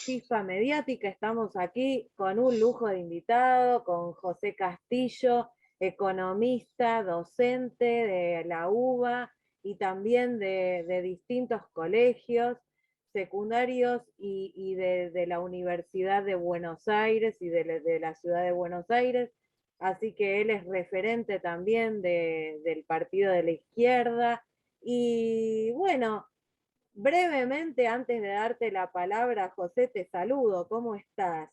chispa mediática. Estamos aquí con un lujo de invitado, con José Castillo, economista, docente de la UBA y también de distintos colegios secundarios de la Universidad de Buenos Aires y de la ciudad de Buenos Aires. Así que él es referente también del partido de la izquierda. Y bueno, brevemente, antes de darte la palabra, José, te saludo. ¿Cómo estás?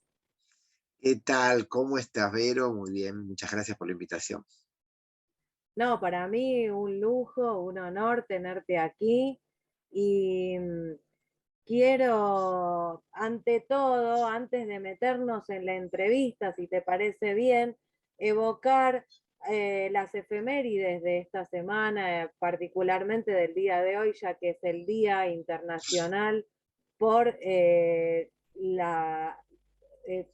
¿Qué tal? ¿Cómo estás, Vero? Muy bien, muchas gracias por la invitación. No, para mí un lujo, un honor tenerte aquí. Y quiero, ante todo, antes de meternos en la entrevista, si te parece bien, evocar las efemérides de esta semana, particularmente del día de hoy, ya que es el Día Internacional por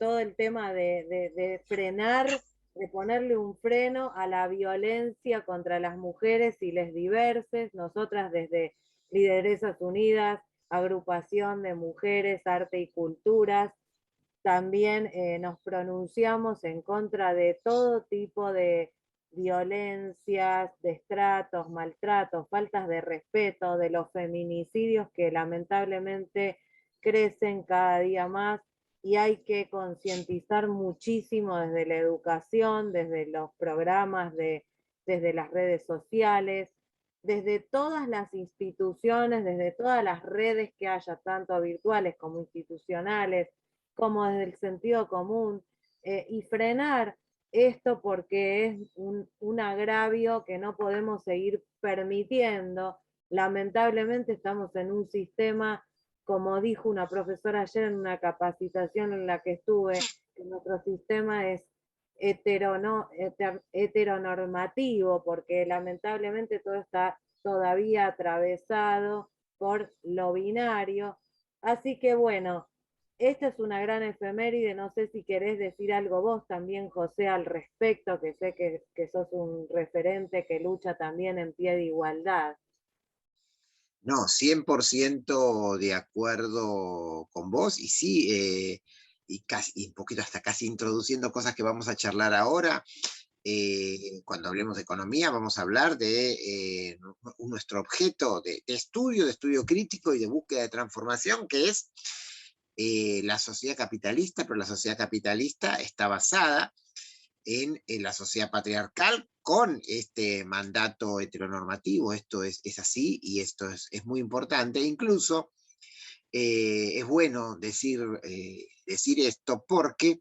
todo el tema de frenar, de ponerle un freno a la violencia contra las mujeres y les diverses. Nosotras desde Lideresas Unidas, agrupación de mujeres, arte y culturas, también nos pronunciamos en contra de todo tipo de violencias, destratos, maltratos, faltas de respeto, de los feminicidios que lamentablemente crecen cada día más, y hay que concientizar muchísimo desde la educación, desde los programas, desde las redes sociales, desde todas las instituciones, desde todas las redes que haya, tanto virtuales como institucionales, como desde el sentido común, y frenar esto porque es un agravio que no podemos seguir permitiendo. Lamentablemente estamos en un sistema, como dijo una profesora ayer en una capacitación en la que estuve, que nuestro sistema es heteronormativo, porque lamentablemente todo está todavía atravesado por lo binario. Así que bueno, esta es una gran efeméride. No sé si querés decir algo vos también, José, al respecto, que sé que sos un referente que lucha también en pie de igualdad. No, 100% de acuerdo con vos, y sí, y un poquito hasta casi introduciendo cosas que vamos a charlar ahora. Cuando hablemos de economía, vamos a hablar de nuestro objeto de estudio crítico y de búsqueda de transformación, que es la sociedad capitalista, pero la sociedad capitalista está basada en la sociedad patriarcal con este mandato heteronormativo. Esto es así y esto es muy importante. Incluso es bueno decir esto porque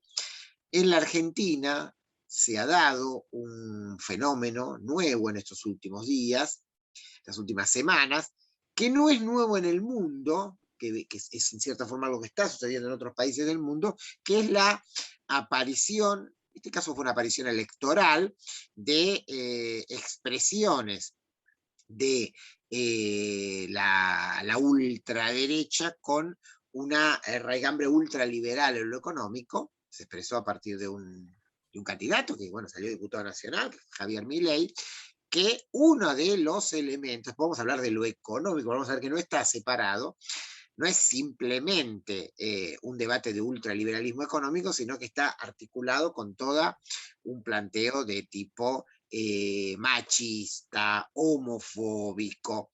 en la Argentina se ha dado un fenómeno nuevo en estos últimos días, estas últimas semanas, que no es nuevo en el mundo, que es en cierta forma algo que está sucediendo en otros países del mundo, que es la aparición, en este caso fue una aparición electoral, de expresiones de la ultraderecha con una raigambre ultraliberal en lo económico. Se expresó a partir de un candidato que, bueno, salió diputado nacional, Javier Milei, que uno de los elementos, vamos a hablar de lo económico, vamos a ver que no está separado, no es simplemente un debate de ultraliberalismo económico, sino que está articulado con todo un planteo de tipo machista, homofóbico,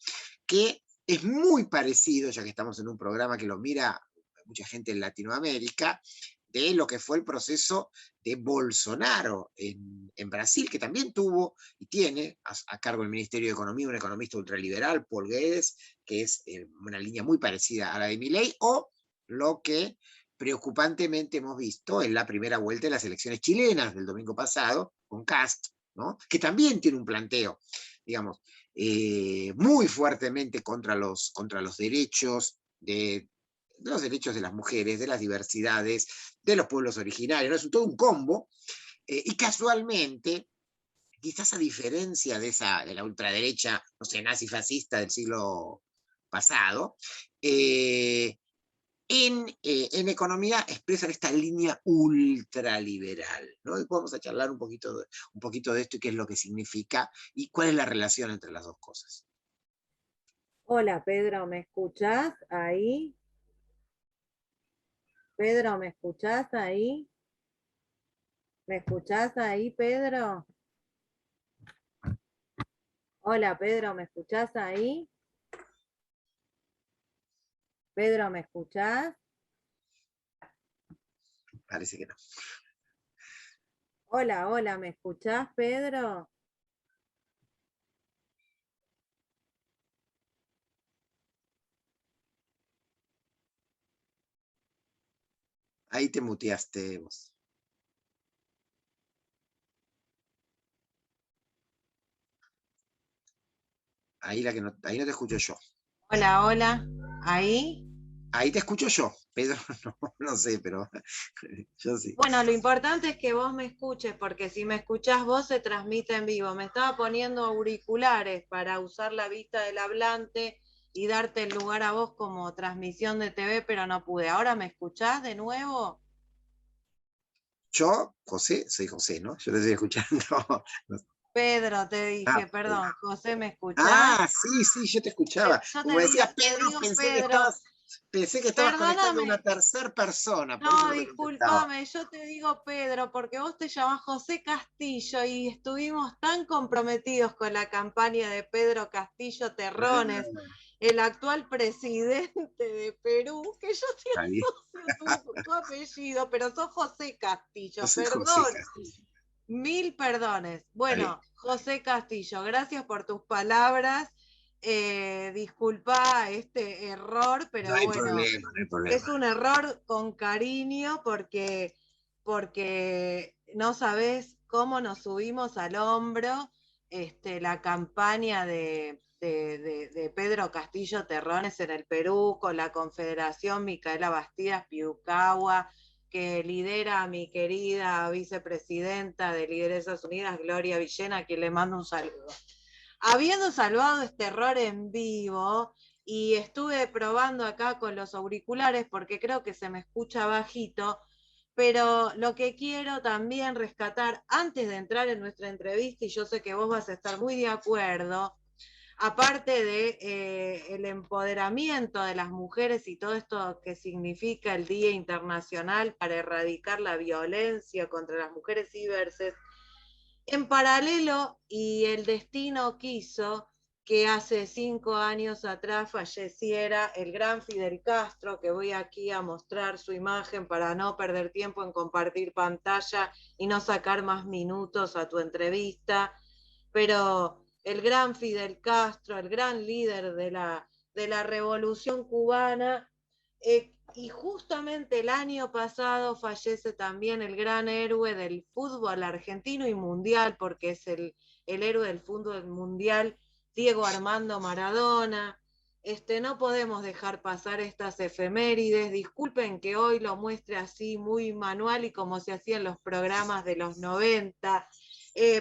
que es muy parecido, ya que estamos en un programa que lo mira mucha gente en Latinoamérica, de lo que fue el proceso de Bolsonaro en Brasil, que también tuvo y tiene a cargo el Ministerio de Economía un economista ultraliberal, Paul Guedes, que es una línea muy parecida a la de Milei, o lo que preocupantemente hemos visto en la primera vuelta de las elecciones chilenas del domingo pasado, con Kast, ¿no? Que también tiene un planteo, digamos, muy fuertemente contra los derechos de los derechos de las mujeres, de las diversidades, de los pueblos originarios, ¿no? Es todo un combo, y casualmente, quizás a diferencia de la ultraderecha, no sé, nazi-fascista del siglo pasado, en economía expresan esta línea ultraliberal, ¿no? Y vamos a charlar un poquito de esto y qué es lo que significa y cuál es la relación entre las dos cosas. Hola Pedro, ¿me escuchás ahí? Pedro, ¿me escuchás ahí? ¿Me escuchás ahí, Pedro? Hola, Pedro, ¿me escuchás ahí? Pedro, ¿me escuchás? Parece que no. Hola, hola, ¿me escuchás, Pedro? Ahí te muteaste vos. Ahí, ahí no te escucho yo. Hola, hola, ¿ahí? Ahí te escucho yo. Pedro, no sé, pero yo sí. Bueno, lo importante es que vos me escuches, porque si me escuchás vos se transmite en vivo. Me estaba poniendo auriculares para usar la vista del hablante y darte el lugar a vos como transmisión de TV, pero no pude. ¿Ahora me escuchás de nuevo? Yo, José, soy José, ¿no? Yo te estoy escuchando. Pedro, te Ah, dije, Pedro. perdón, José, ¿me escuchás? Sí, sí, yo te escuchaba. Yo Como te decías te Pedro, digo Pedro, pensé que estabas conectando a una perdóname. tercera persona, por eso No, no te contestaba. discúlpame, yo te digo Pedro, porque vos te llamás José Castillo y estuvimos tan comprometidos con la campaña de Pedro Castillo Terrones, Ah, el actual presidente de Perú, que yo te está bien. asocio tu apellido, pero sos José Yo Castillo, soy José perdón, Castillo. mil perdones. Está bien. Bueno, José Castillo, gracias por tus palabras. Disculpa este error, No pero hay bueno, problema, no hay es problema. un error con cariño porque no sabés cómo nos subimos al hombro la campaña de Pedro Castillo Terrones en el Perú con la Confederación Micaela Bastidas Piucagua, que lidera a mi querida vicepresidenta de Lideresas Unidas, Gloria Villena, a quien le mando un saludo. Habiendo salvado este error en vivo, y estuve probando acá con los auriculares porque creo que se me escucha bajito, pero lo que quiero también rescatar antes de entrar en nuestra entrevista, y yo sé que vos vas a estar muy de acuerdo, aparte de el empoderamiento de las mujeres y todo esto que significa el Día Internacional para erradicar la violencia contra las mujeres ciberses, en paralelo, y el destino quiso que hace 5 años atrás falleciera el gran Fidel Castro, que voy aquí a mostrar su imagen para no perder tiempo en compartir pantalla y no sacar más minutos a tu entrevista, pero el gran Fidel Castro, el gran líder de la revolución cubana, y justamente el año pasado fallece también el gran héroe del fútbol argentino y mundial, porque es el héroe del fútbol mundial, Diego Armando Maradona. No podemos dejar pasar estas efemérides. Disculpen que hoy lo muestre así muy manual y como se hacía en los programas de los 90,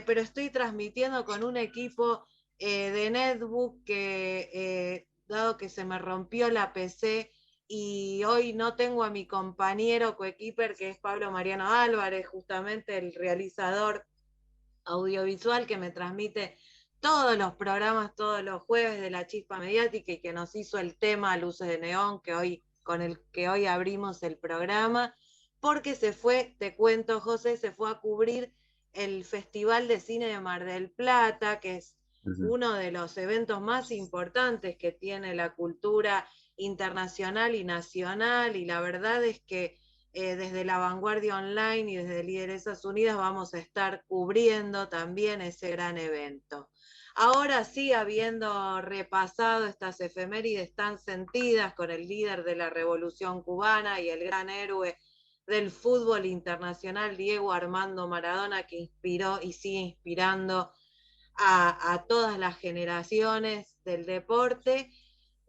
pero estoy transmitiendo con un equipo de netbook que, dado que se me rompió la PC, y hoy no tengo a mi compañero coequiper, que es Pablo Mariano Álvarez, justamente el realizador audiovisual que me transmite todos los programas, todos los jueves de la Chispa Mediática y que nos hizo el tema Luces de Neón, con el que hoy abrimos el programa, porque se fue, te cuento, José, se fue a cubrir el Festival de Cine de Mar del Plata, que es uno de los eventos más importantes que tiene la cultura internacional y nacional, y la verdad es que desde la Vanguardia Online y desde Lideresas Unidas vamos a estar cubriendo también ese gran evento. Ahora sí, habiendo repasado estas efemérides tan sentidas con el líder de la Revolución Cubana y el gran héroe del fútbol internacional, Diego Armando Maradona, que inspiró y sigue inspirando a todas las generaciones del deporte,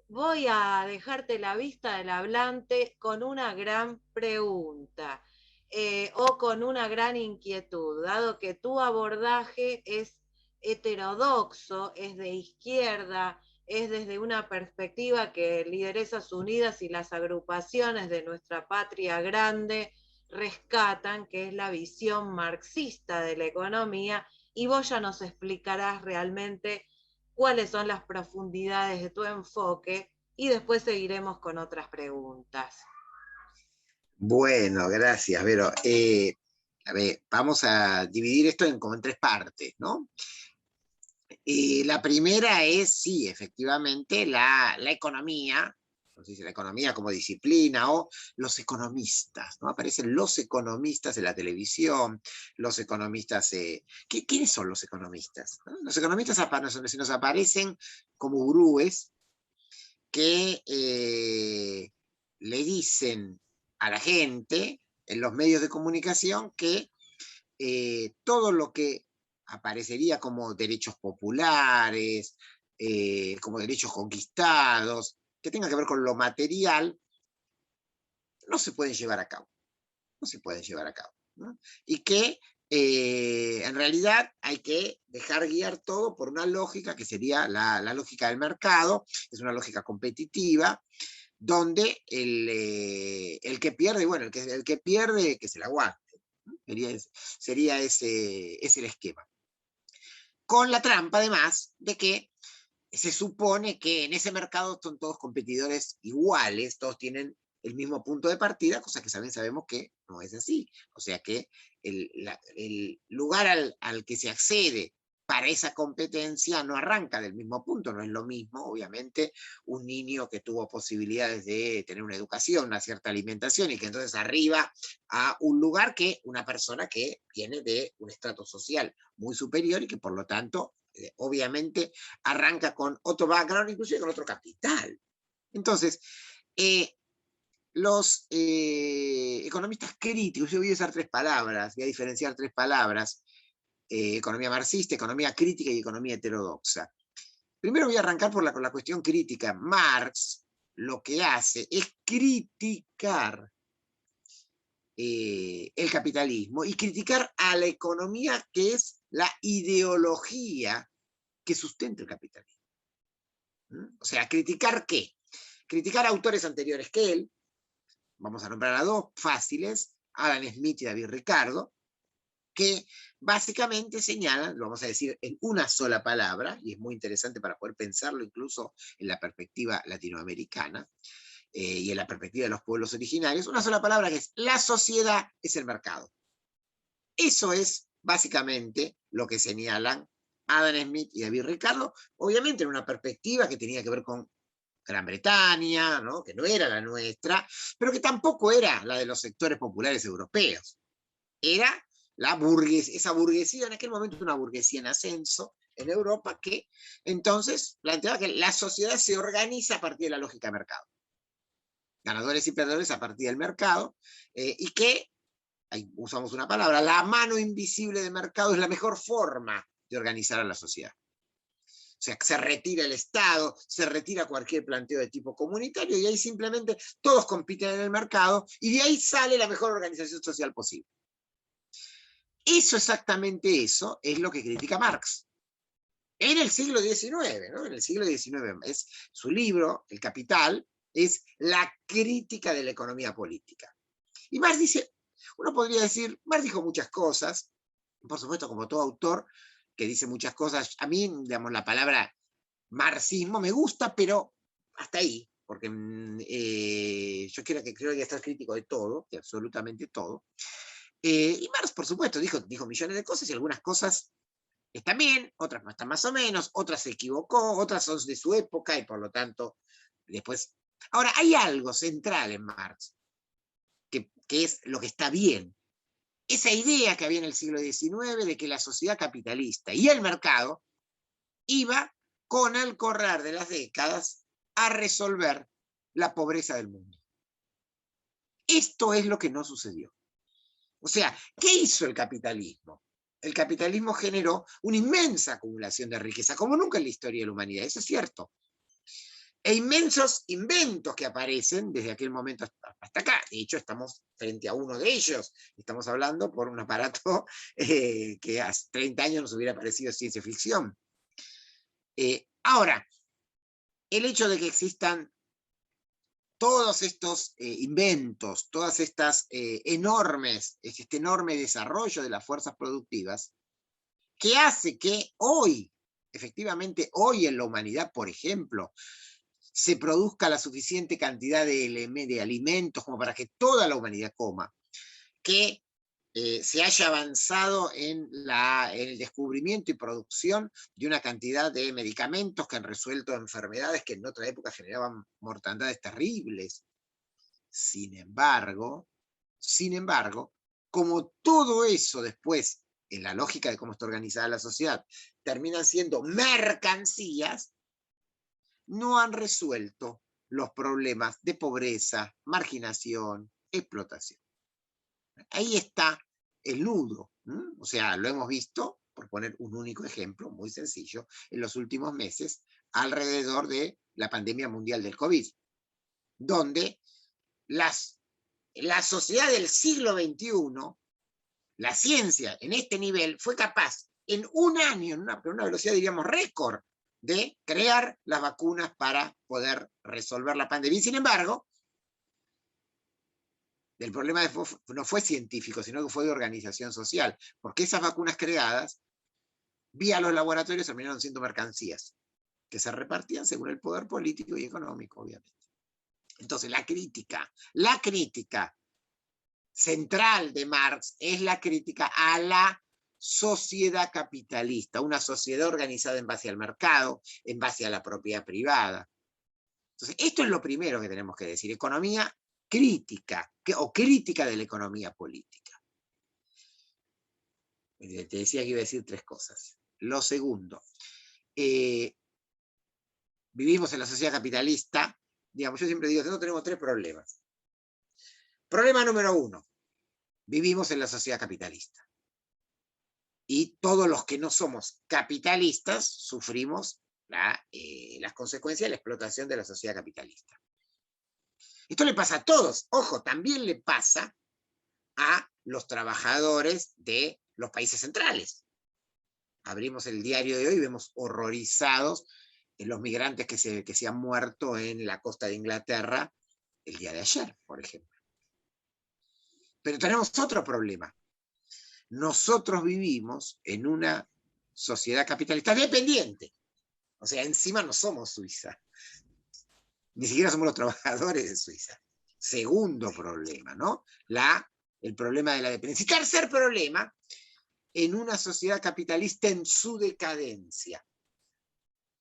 voy a dejarte la vista del hablante con una gran pregunta, o con una gran inquietud, dado que tu abordaje es heterodoxo, es de izquierda, es desde una perspectiva que Lideresas Unidas y las agrupaciones de nuestra patria grande rescatan, que es la visión marxista de la economía, y vos ya nos explicarás realmente cuáles son las profundidades de tu enfoque y después seguiremos con otras preguntas. Bueno, gracias, Vero. A ver, vamos a dividir esto como en tres partes, ¿no? La primera es, sí, efectivamente, la economía, no sé si la economía como disciplina o los economistas, ¿no? Aparecen los economistas en la televisión, los economistas, ¿quiénes son los economistas? ¿No? Los economistas se nos aparecen como gurúes que le dicen a la gente en los medios de comunicación que todo lo que aparecería como derechos populares, como derechos conquistados, que tenga que ver con lo material, no se pueden llevar a cabo. No se pueden llevar a cabo, ¿no? Y que en realidad hay que dejar guiar todo por una lógica que sería la lógica del mercado, es una lógica competitiva, donde el que pierde, bueno, el que pierde, que se la aguante. Sería ese el esquema. Con la trampa, además, de que se supone que en ese mercado son todos competidores iguales, todos tienen el mismo punto de partida, cosa que también sabemos que no es así. O sea que el lugar al que se accede para esa competencia no arranca del mismo punto, no es lo mismo, obviamente, un niño que tuvo posibilidades de tener una educación, una cierta alimentación y que entonces arriba a un lugar que una persona que viene de un estrato social muy superior y que por lo tanto, obviamente, arranca con otro background, inclusive con otro capital. Entonces, los economistas críticos, yo voy a usar tres palabras, voy a diferenciar tres palabras, economía marxista, economía crítica y economía heterodoxa. Primero voy a arrancar por la cuestión crítica. Marx lo que hace es criticar el capitalismo y criticar a la economía que es la ideología que sustenta el capitalismo. O sea, ¿criticar qué? Criticar a autores anteriores que él, vamos a nombrar a dos fáciles, Adam Smith y David Ricardo, que básicamente señalan, lo vamos a decir en una sola palabra, y es muy interesante para poder pensarlo incluso en la perspectiva latinoamericana y en la perspectiva de los pueblos originarios, una sola palabra que es: la sociedad es el mercado. Eso es básicamente lo que señalan Adam Smith y David Ricardo, obviamente en una perspectiva que tenía que ver con Gran Bretaña, ¿no? Que no era la nuestra, pero que tampoco era la de los sectores populares europeos. Era esa burguesía, en aquel momento una burguesía en ascenso en Europa, que entonces planteaba que la sociedad se organiza a partir de la lógica de mercado. Ganadores y perdedores a partir del mercado, y que, ahí usamos una palabra, la mano invisible de mercado es la mejor forma de organizar a la sociedad. O sea, se retira el Estado, se retira cualquier planteo de tipo comunitario y ahí simplemente todos compiten en el mercado y de ahí sale la mejor organización social posible. Exactamente eso es lo que critica Marx. En el siglo XIX, ¿no? En el siglo XIX es su libro, El Capital, es la crítica de la economía política. Y Marx dice, uno podría decir, Marx dijo muchas cosas, por supuesto, como todo autor que dice muchas cosas, a mí, digamos, la palabra marxismo me gusta, pero hasta ahí, porque yo creo que hay que estar crítico de todo, de absolutamente todo. Y Marx, por supuesto, dijo millones de cosas y algunas cosas están bien, otras no están más o menos, otras se equivocó, otras son de su época y por lo tanto, después. Ahora, hay algo central en Marx, que es lo que está bien. Esa idea que había en el siglo XIX de que la sociedad capitalista y el mercado iba con el correr de las décadas a resolver la pobreza del mundo. Esto es lo que no sucedió. O sea, ¿qué hizo el capitalismo? El capitalismo generó una inmensa acumulación de riqueza, como nunca en la historia de la humanidad, eso es cierto. E inmensos inventos que aparecen desde aquel momento hasta acá. De hecho, estamos frente a uno de ellos. Estamos hablando por un aparato que hace 30 años nos hubiera parecido ciencia ficción. Ahora, el hecho de que existan todos estos inventos, todas estas este enorme desarrollo de las fuerzas productivas, que hace que hoy, efectivamente hoy en la humanidad, por ejemplo, se produzca la suficiente cantidad de alimentos como para que toda la humanidad coma, que se haya avanzado en el descubrimiento y producción de una cantidad de medicamentos que han resuelto enfermedades que en otra época generaban mortandades terribles. Sin embargo, como todo eso después, en la lógica de cómo está organizada la sociedad, terminan siendo mercancías, no han resuelto los problemas de pobreza, marginación, explotación. Ahí está el nudo. O sea, lo hemos visto, por poner un único ejemplo, muy sencillo, en los últimos meses, alrededor de la pandemia mundial del COVID, donde la sociedad del siglo XXI, la ciencia en este nivel, fue capaz en un año, en una velocidad, diríamos, récord, de crear las vacunas para poder resolver la pandemia. Y sin embargo, el problema no fue científico, sino que fue de organización social, porque esas vacunas creadas, vía los laboratorios, terminaron siendo mercancías, que se repartían según el poder político y económico, obviamente. Entonces, la crítica central de Marx es la crítica a la sociedad capitalista, una sociedad organizada en base al mercado, en base a la propiedad privada. Entonces, esto es lo primero que tenemos que decir, economía crítica, o crítica de la economía política. Te decía que iba a decir 3 cosas. Lo segundo, vivimos en la sociedad capitalista, digamos, yo siempre digo que tenemos 3 problemas. Problema número 1, vivimos en la sociedad capitalista. Y todos los que no somos capitalistas sufrimos las consecuencias de la explotación de la sociedad capitalista. Esto le pasa a todos. Ojo, también le pasa a los trabajadores de los países centrales. Abrimos el diario de hoy y vemos horrorizados los migrantes que se han muerto en la costa de Inglaterra el día de ayer, por ejemplo. Pero tenemos otro problema. Nosotros vivimos en una sociedad capitalista dependiente. O sea, encima no somos Suiza. Ni siquiera somos los trabajadores de Suiza. Segundo problema, ¿no? El problema de la dependencia. Y tercer problema, en una sociedad capitalista en su decadencia.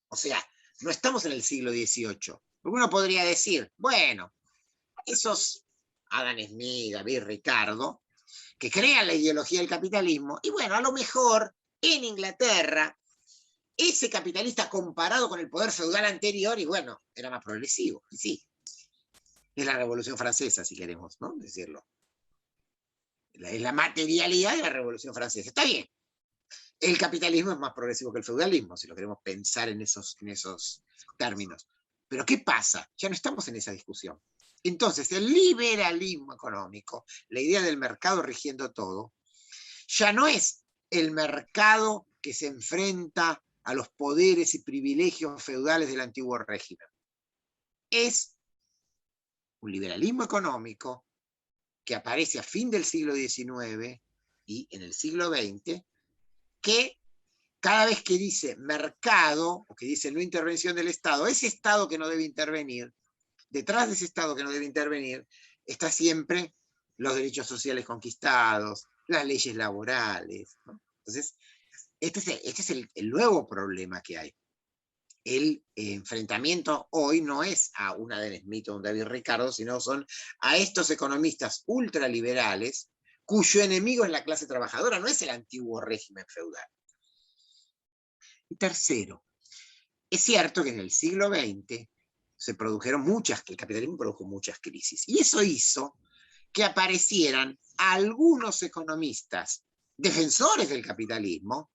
O sea, no estamos en el siglo XVIII. Porque uno podría decir, bueno, esos Adam Smith, David Ricardo, que crean la ideología del capitalismo, y bueno, a lo mejor en Inglaterra, ese capitalista comparado con el poder feudal anterior, y bueno, era más progresivo. Y sí, es la Revolución Francesa, si queremos, ¿no? Decirlo. Es la materialidad de la Revolución Francesa. Está bien. El capitalismo es más progresivo que el feudalismo, si lo queremos pensar en esos términos. Pero ¿qué pasa? Ya no estamos en esa discusión. Entonces, el liberalismo económico, la idea del mercado rigiendo todo, ya no es el mercado que se enfrenta a los poderes y privilegios feudales del antiguo régimen. Es un liberalismo económico que aparece a fin del siglo XIX y en el siglo XX, que cada vez que dice mercado, o que dice no intervención del Estado, ese Estado que no debe intervenir, detrás de ese Estado que no debe intervenir, está siempre los derechos sociales conquistados, las leyes laborales, ¿no? Entonces, este es el nuevo problema que hay. El enfrentamiento hoy no es a un Adam Smith o un David Ricardo, sino son a estos economistas ultraliberales cuyo enemigo es la clase trabajadora, no es el antiguo régimen feudal. Y tercero, es cierto que en el siglo XX se produjeron el capitalismo produjo muchas crisis, y eso hizo que aparecieran algunos economistas defensores del capitalismo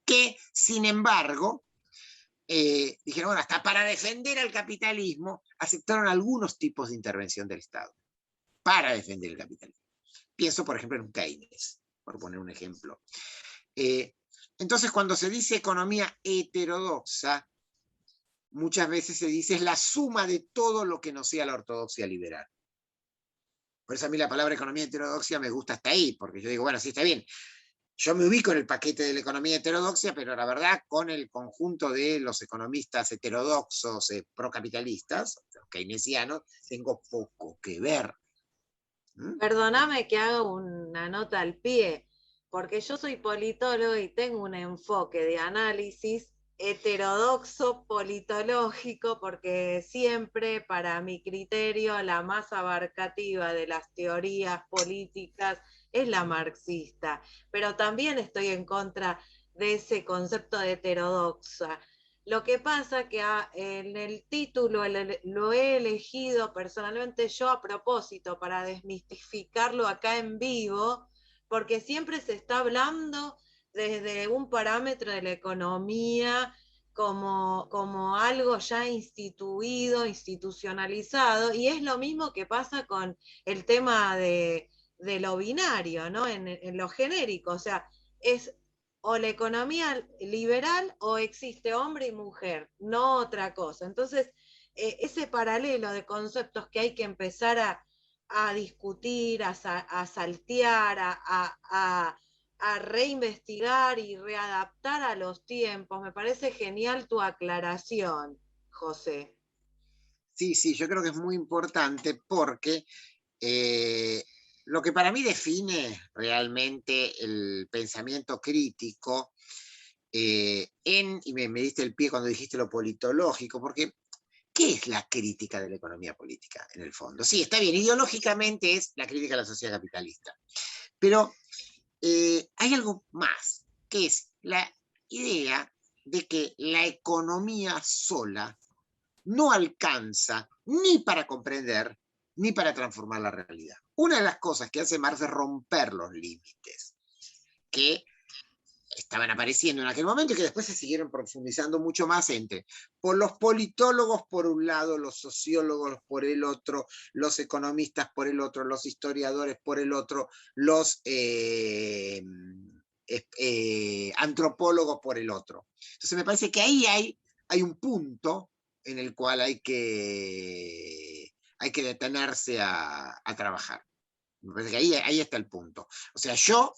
que, sin embargo, dijeron, bueno, hasta para defender al capitalismo aceptaron algunos tipos de intervención del Estado para defender el capitalismo. Pienso, por ejemplo, en un Keynes, por poner un ejemplo. Entonces, cuando se dice economía heterodoxa, muchas veces se dice es la suma de todo lo que no sea la ortodoxia liberal. Por eso a mí la palabra economía heterodoxa me gusta hasta ahí, porque yo digo, bueno, sí, está bien. yo me ubico en el paquete de la economía heterodoxa, pero la verdad con el conjunto de los economistas heterodoxos procapitalistas, los keynesianos, tengo poco que ver. Perdóname que haga una nota al pie, porque yo soy politólogo y tengo un enfoque de análisis heterodoxo politológico, porque siempre, para mi criterio, la más abarcativa de las teorías políticas es la marxista, pero también estoy en contra de ese concepto de heterodoxa. Lo que pasa que en el título lo he elegido personalmente yo a propósito para desmistificarlo acá en vivo, porque siempre se está hablando desde un parámetro de la economía como algo ya instituido, institucionalizado, y es lo mismo que pasa con el tema de lo binario, ¿no? En lo genérico, o sea, es o la economía liberal o existe hombre y mujer, no otra cosa. Entonces, ese paralelo de conceptos que hay que empezar a discutir, a saltear, a reinvestigar y readaptar a los tiempos, me parece genial tu aclaración, José. Sí, sí, yo creo que es muy importante porque lo que para mí define realmente el pensamiento crítico, y me diste el pie cuando dijiste lo politológico, porque ¿qué es la crítica de la economía política en el fondo? Sí, está bien, ideológicamente es la crítica a la sociedad capitalista, pero hay algo más, que es la idea de que la economía sola no alcanza ni para comprender ni para transformar la realidad. Una de las cosas que hace Marx es romper los límites que estaban apareciendo en aquel momento y que después se siguieron profundizando mucho más entre por los politólogos por un lado, los sociólogos por el otro, los economistas por el otro, los historiadores por el otro, los antropólogos por el otro. Entonces me parece que ahí hay un punto en el cual hay que detenerse a trabajar. Me parece que ahí está el punto. O sea, yo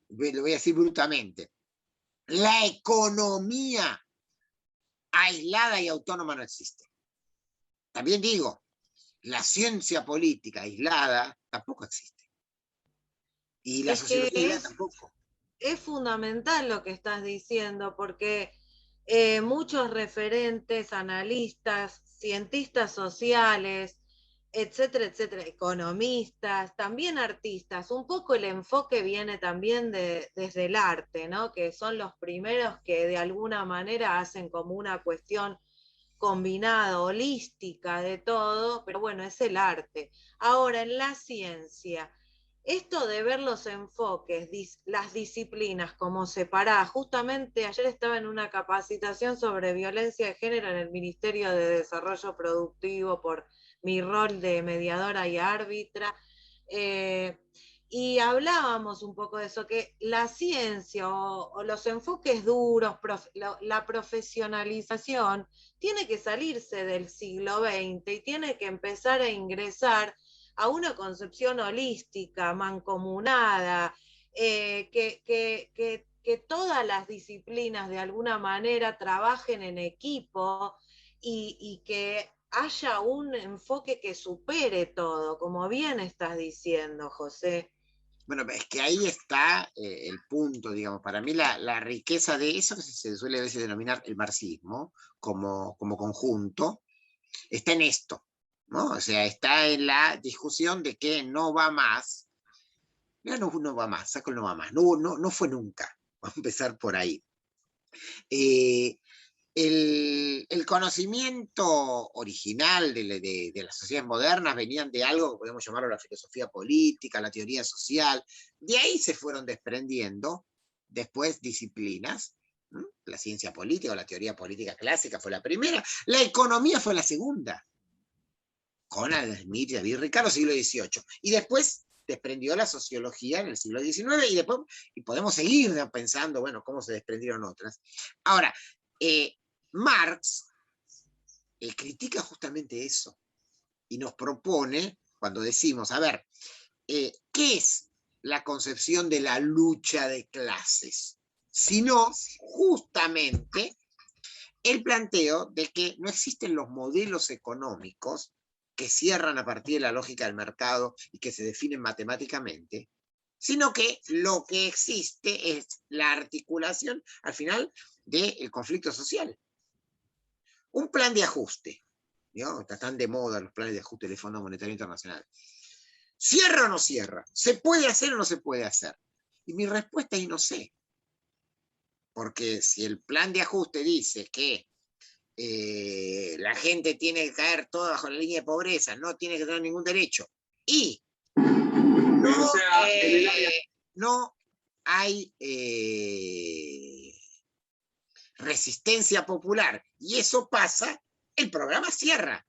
lo voy a decir brutamente, la economía aislada y autónoma no existe. También digo, la ciencia política aislada tampoco existe. Y la Es que sociología aislada tampoco. es fundamental lo que estás diciendo, porque muchos referentes, analistas, cientistas sociales, etcétera, etcétera, economistas, también artistas, un poco el enfoque viene también desde el arte, ¿no? Que son los primeros que de alguna manera hacen como una cuestión combinada, holística de todo, pero bueno, es el arte. Ahora, en la ciencia, esto de ver los enfoques, las disciplinas como separadas, justamente ayer estaba en una capacitación sobre violencia de género en el Ministerio de Desarrollo Productivo por mi rol de mediadora y árbitra, y hablábamos un poco de eso, que la ciencia o los enfoques duros, la profesionalización, tiene que salirse del siglo XX y tiene que empezar a ingresar a una concepción holística, mancomunada, que todas las disciplinas de alguna manera trabajen en equipo y que haya un enfoque que supere todo, como bien estás diciendo, José. Bueno, es que ahí está el punto, digamos, para mí la riqueza de eso que se suele a veces denominar el marxismo como conjunto, está en esto, ¿no? O sea, está en la discusión de que no va más, no va más, saco el no va más, no fue nunca, vamos a empezar por ahí. El conocimiento original de las sociedades modernas venían de algo que podemos llamarlo la filosofía política, la teoría social. De ahí se fueron desprendiendo después disciplinas. La ciencia política o la teoría política clásica fue la primera. La economía fue la segunda. Con Adam Smith y David Ricardo, siglo XVIII. Y después desprendió la sociología en el siglo XIX y después y podemos seguir pensando, bueno, cómo se desprendieron otras. Ahora, Marx critica justamente eso y nos propone, cuando decimos, a ver, ¿qué es la concepción de la lucha de clases, sino justamente el planteo de que no existen los modelos económicos que cierran a partir de la lógica del mercado y que se definen matemáticamente, sino que lo que existe es la articulación, al final, del conflicto social. Un plan de ajuste, ¿no? Están de moda los planes de ajuste del Fondo Monetario Internacional. ¿Cierra o no cierra? ¿Se puede hacer o no se puede hacer? Y mi respuesta es no sé. Porque si el plan de ajuste dice que la gente tiene que caer toda bajo la línea de pobreza, no tiene que tener ningún derecho, y no hay resistencia popular, y eso pasa, el programa cierra.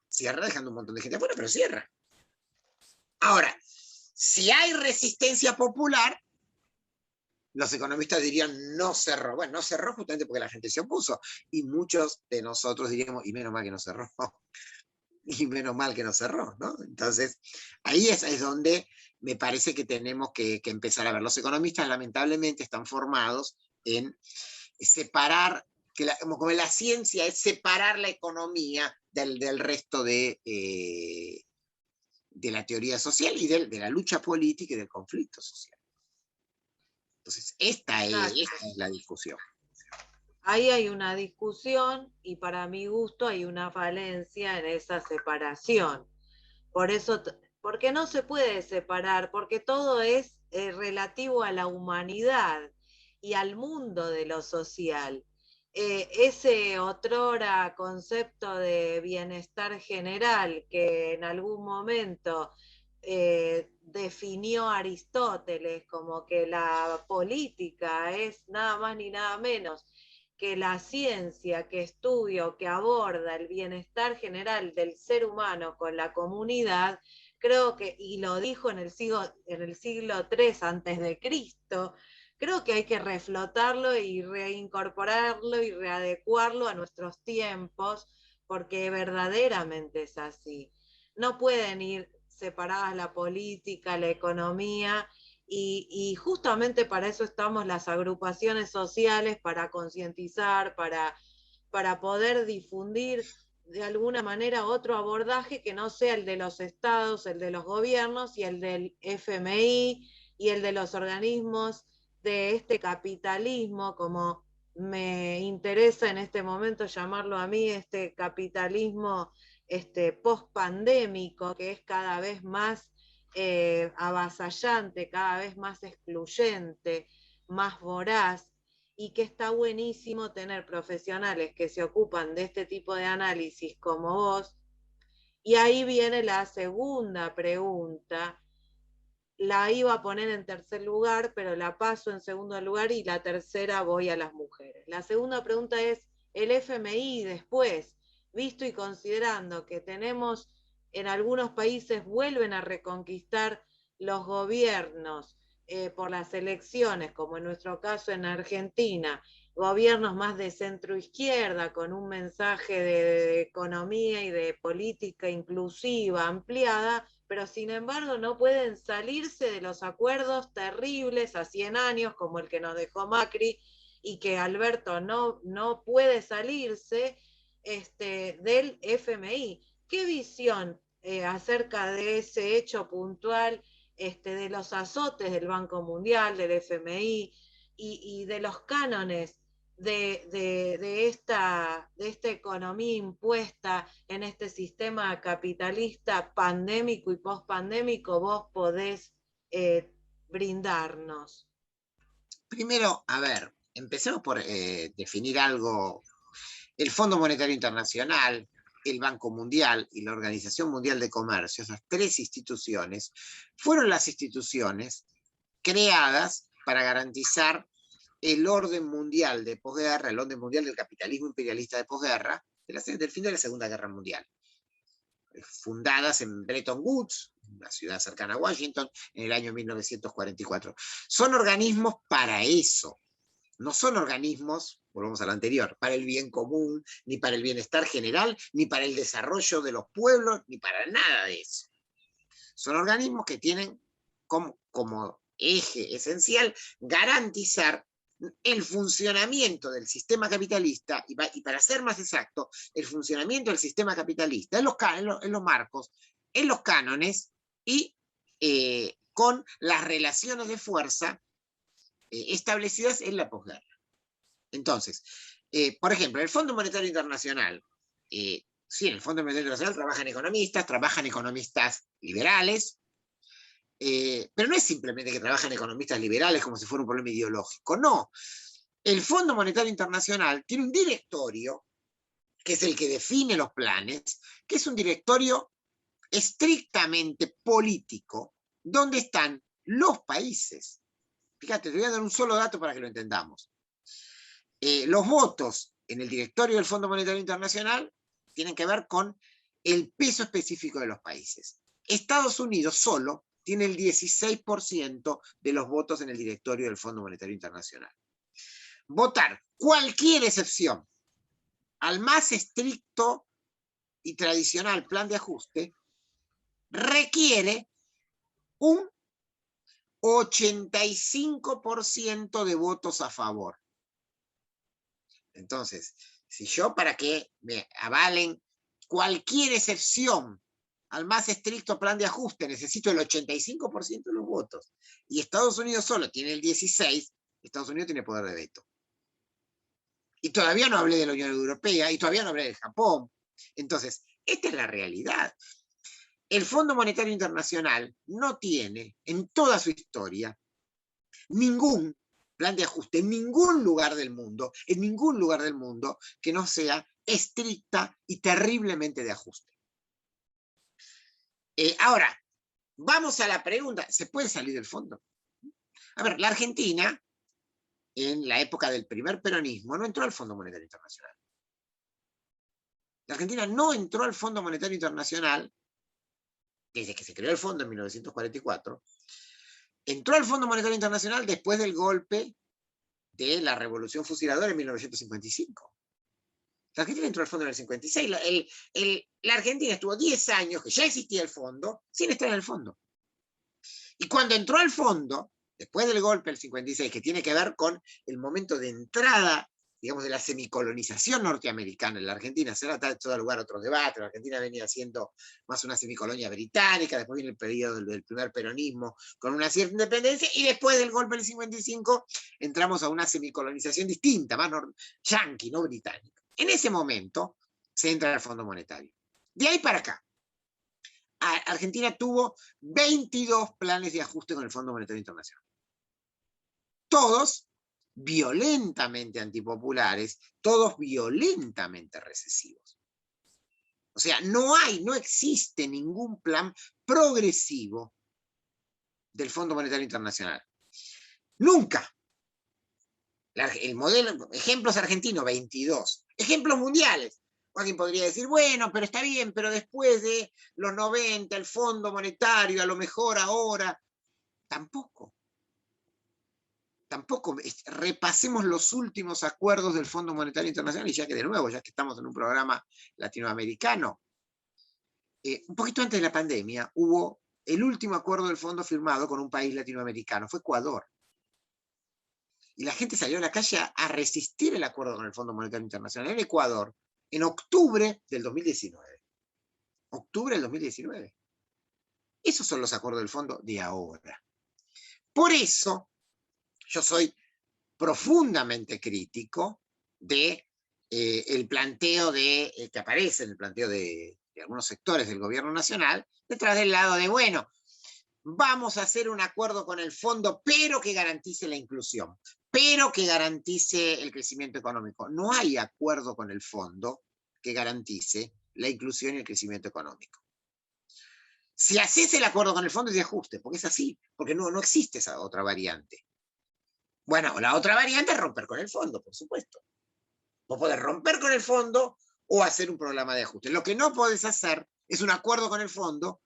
Cierra dejando un montón de gente afuera, pero cierra. Ahora, si hay resistencia popular, los economistas dirían no cerró. Bueno, no cerró justamente porque la gente se opuso. Y muchos de nosotros diríamos, y menos mal que no cerró. Y menos mal que no cerró, ¿no? Entonces, ahí es donde me parece que tenemos que empezar a ver. Los economistas lamentablemente están formados en separar, como la ciencia es separar la economía del resto de la teoría social y de la lucha política y del conflicto social. Entonces, esta es la discusión. Ahí hay una discusión y para mi gusto hay una falencia en esa separación. Por eso, porque no se puede separar, porque todo es relativo a la humanidad y al mundo de lo social. Ese otrora concepto de bienestar general que en algún momento definió Aristóteles como que la política es nada más ni nada menos que la ciencia que estudia o que aborda el bienestar general del ser humano con la comunidad, creo que, y lo dijo en el siglo III antes de Cristo, creo que hay que reflotarlo y reincorporarlo y readecuarlo a nuestros tiempos, porque verdaderamente es así. No pueden ir separadas la política, la economía, y justamente para eso estamos las agrupaciones sociales, para concientizar, para poder difundir de alguna manera otro abordaje que no sea el de los estados, el de los gobiernos y el del FMI y el de los organismos de este capitalismo, como me interesa en este momento llamarlo a mí, este capitalismo post-pandémico, que es cada vez más avasallante, cada vez más excluyente, más voraz, y que está buenísimo tener profesionales que se ocupan de este tipo de análisis como vos. Y ahí viene la segunda pregunta. La iba a poner en tercer lugar, pero la paso en segundo lugar y la tercera voy a las mujeres. La segunda pregunta es, el FMI después, visto y considerando que tenemos en algunos países vuelven a reconquistar los gobiernos por las elecciones, como en nuestro caso en Argentina, gobiernos más de centro izquierda, con un mensaje de economía y de política inclusiva ampliada, pero sin embargo no pueden salirse de los acuerdos terribles a 100 años, como el que nos dejó Macri, y que Alberto no puede salirse del FMI. ¿Qué visión acerca de ese hecho puntual, de los azotes del Banco Mundial, del FMI y de los cánones de esta economía impuesta en este sistema capitalista pandémico y pospandémico vos podés brindarnos? Primero, a ver, empecemos por definir algo. El Fondo Monetario Internacional, el Banco Mundial y la Organización Mundial de Comercio, esas tres instituciones, fueron las instituciones creadas para garantizar el orden mundial de posguerra, el orden mundial del capitalismo imperialista de posguerra, del fin de la Segunda Guerra Mundial. Fundadas en Bretton Woods, una ciudad cercana a Washington, en el año 1944. Son organismos para eso. No son organismos, volvemos a lo anterior, para el bien común, ni para el bienestar general, ni para el desarrollo de los pueblos, ni para nada de eso. Son organismos que tienen como eje esencial garantizar el funcionamiento del sistema capitalista, y para ser más exacto, el funcionamiento del sistema capitalista en los marcos, en los cánones y con las relaciones de fuerza establecidas en la posguerra. Entonces, por ejemplo, el Fondo Monetario Internacional, sí, en el Fondo Monetario Internacional trabajan economistas liberales, pero no es simplemente que trabajan economistas liberales como si fuera un problema ideológico, no. El Fondo Monetario Internacional tiene un directorio, que es el que define los planes, que es un directorio estrictamente político, donde están los países. Fíjate, te voy a dar un solo dato para que lo entendamos. Los votos en el directorio del Fondo Monetario Internacional tienen que ver con el peso específico de los países. Estados Unidos solo tiene el 16% de los votos en el directorio del Fondo Monetario Internacional. Votar cualquier excepción al más estricto y tradicional plan de ajuste requiere un 85% de votos a favor. Entonces, si yo, para que me avalen cualquier excepción al más estricto plan de ajuste, necesito el 85% de los votos, y Estados Unidos solo tiene el 16%, Estados Unidos tiene poder de veto. Y todavía no hablé de la Unión Europea, y todavía no hablé de Japón. Entonces, esta es la realidad. El Fondo Monetario Internacional no tiene, en toda su historia, ningún plan de ajuste en ningún lugar del mundo, que no sea estricta y terriblemente de ajuste. Ahora, vamos a la pregunta, ¿se puede salir del fondo? A ver, la Argentina, en la época del primer peronismo, no entró al Fondo Monetario Internacional. La Argentina no entró al Fondo Monetario Internacional desde que se creó el fondo en 1944. Entró al Fondo Monetario Internacional después del golpe de la Revolución Fusiladora en 1955. La Argentina entró al fondo en el 56. La Argentina estuvo 10 años, que ya existía el fondo, sin estar en el fondo. Y cuando entró al fondo, después del golpe del 56, que tiene que ver con el momento de entrada, digamos, de la semicolonización norteamericana en la Argentina, se ha dado lugar a otros debates. La Argentina venía siendo más una semicolonia británica, después viene el periodo del primer peronismo con una cierta independencia, y después del golpe del 55 entramos a una semicolonización distinta, más yanqui, no británica. En ese momento se entra al Fondo Monetario. De ahí para acá, Argentina tuvo 22 planes de ajuste con el Fondo Monetario Internacional. Todos violentamente antipopulares, todos violentamente recesivos. O sea, no existe ningún plan progresivo del Fondo Monetario Internacional. Nunca. El modelo, ejemplos argentinos, 22. Ejemplos mundiales. Alguien podría decir, bueno, pero está bien, pero después de los 90, el Fondo Monetario, a lo mejor ahora. Tampoco. Repasemos los últimos acuerdos del Fondo Monetario Internacional, y ya que de nuevo, ya que estamos en un programa latinoamericano, un poquito antes de la pandemia hubo el último acuerdo del fondo firmado con un país latinoamericano, fue Ecuador. Y la gente salió a la calle a resistir el acuerdo con el Fondo Monetario Internacional en Ecuador en octubre del 2019. Octubre del 2019. Esos son los acuerdos del fondo de ahora. Por eso, yo soy profundamente crítico de el planteo que aparece en el planteo de algunos sectores del gobierno nacional, detrás del lado de, bueno, vamos a hacer un acuerdo con el fondo, pero que garantice la inclusión, pero que garantice el crecimiento económico. No hay acuerdo con el fondo que garantice la inclusión y el crecimiento económico. Si haces el acuerdo con el fondo es de ajuste, porque es así, porque no existe esa otra variante. Bueno, la otra variante es romper con el fondo, por supuesto. Vos podés romper con el fondo o hacer un programa de ajuste. Lo que no podés hacer es un acuerdo con el fondo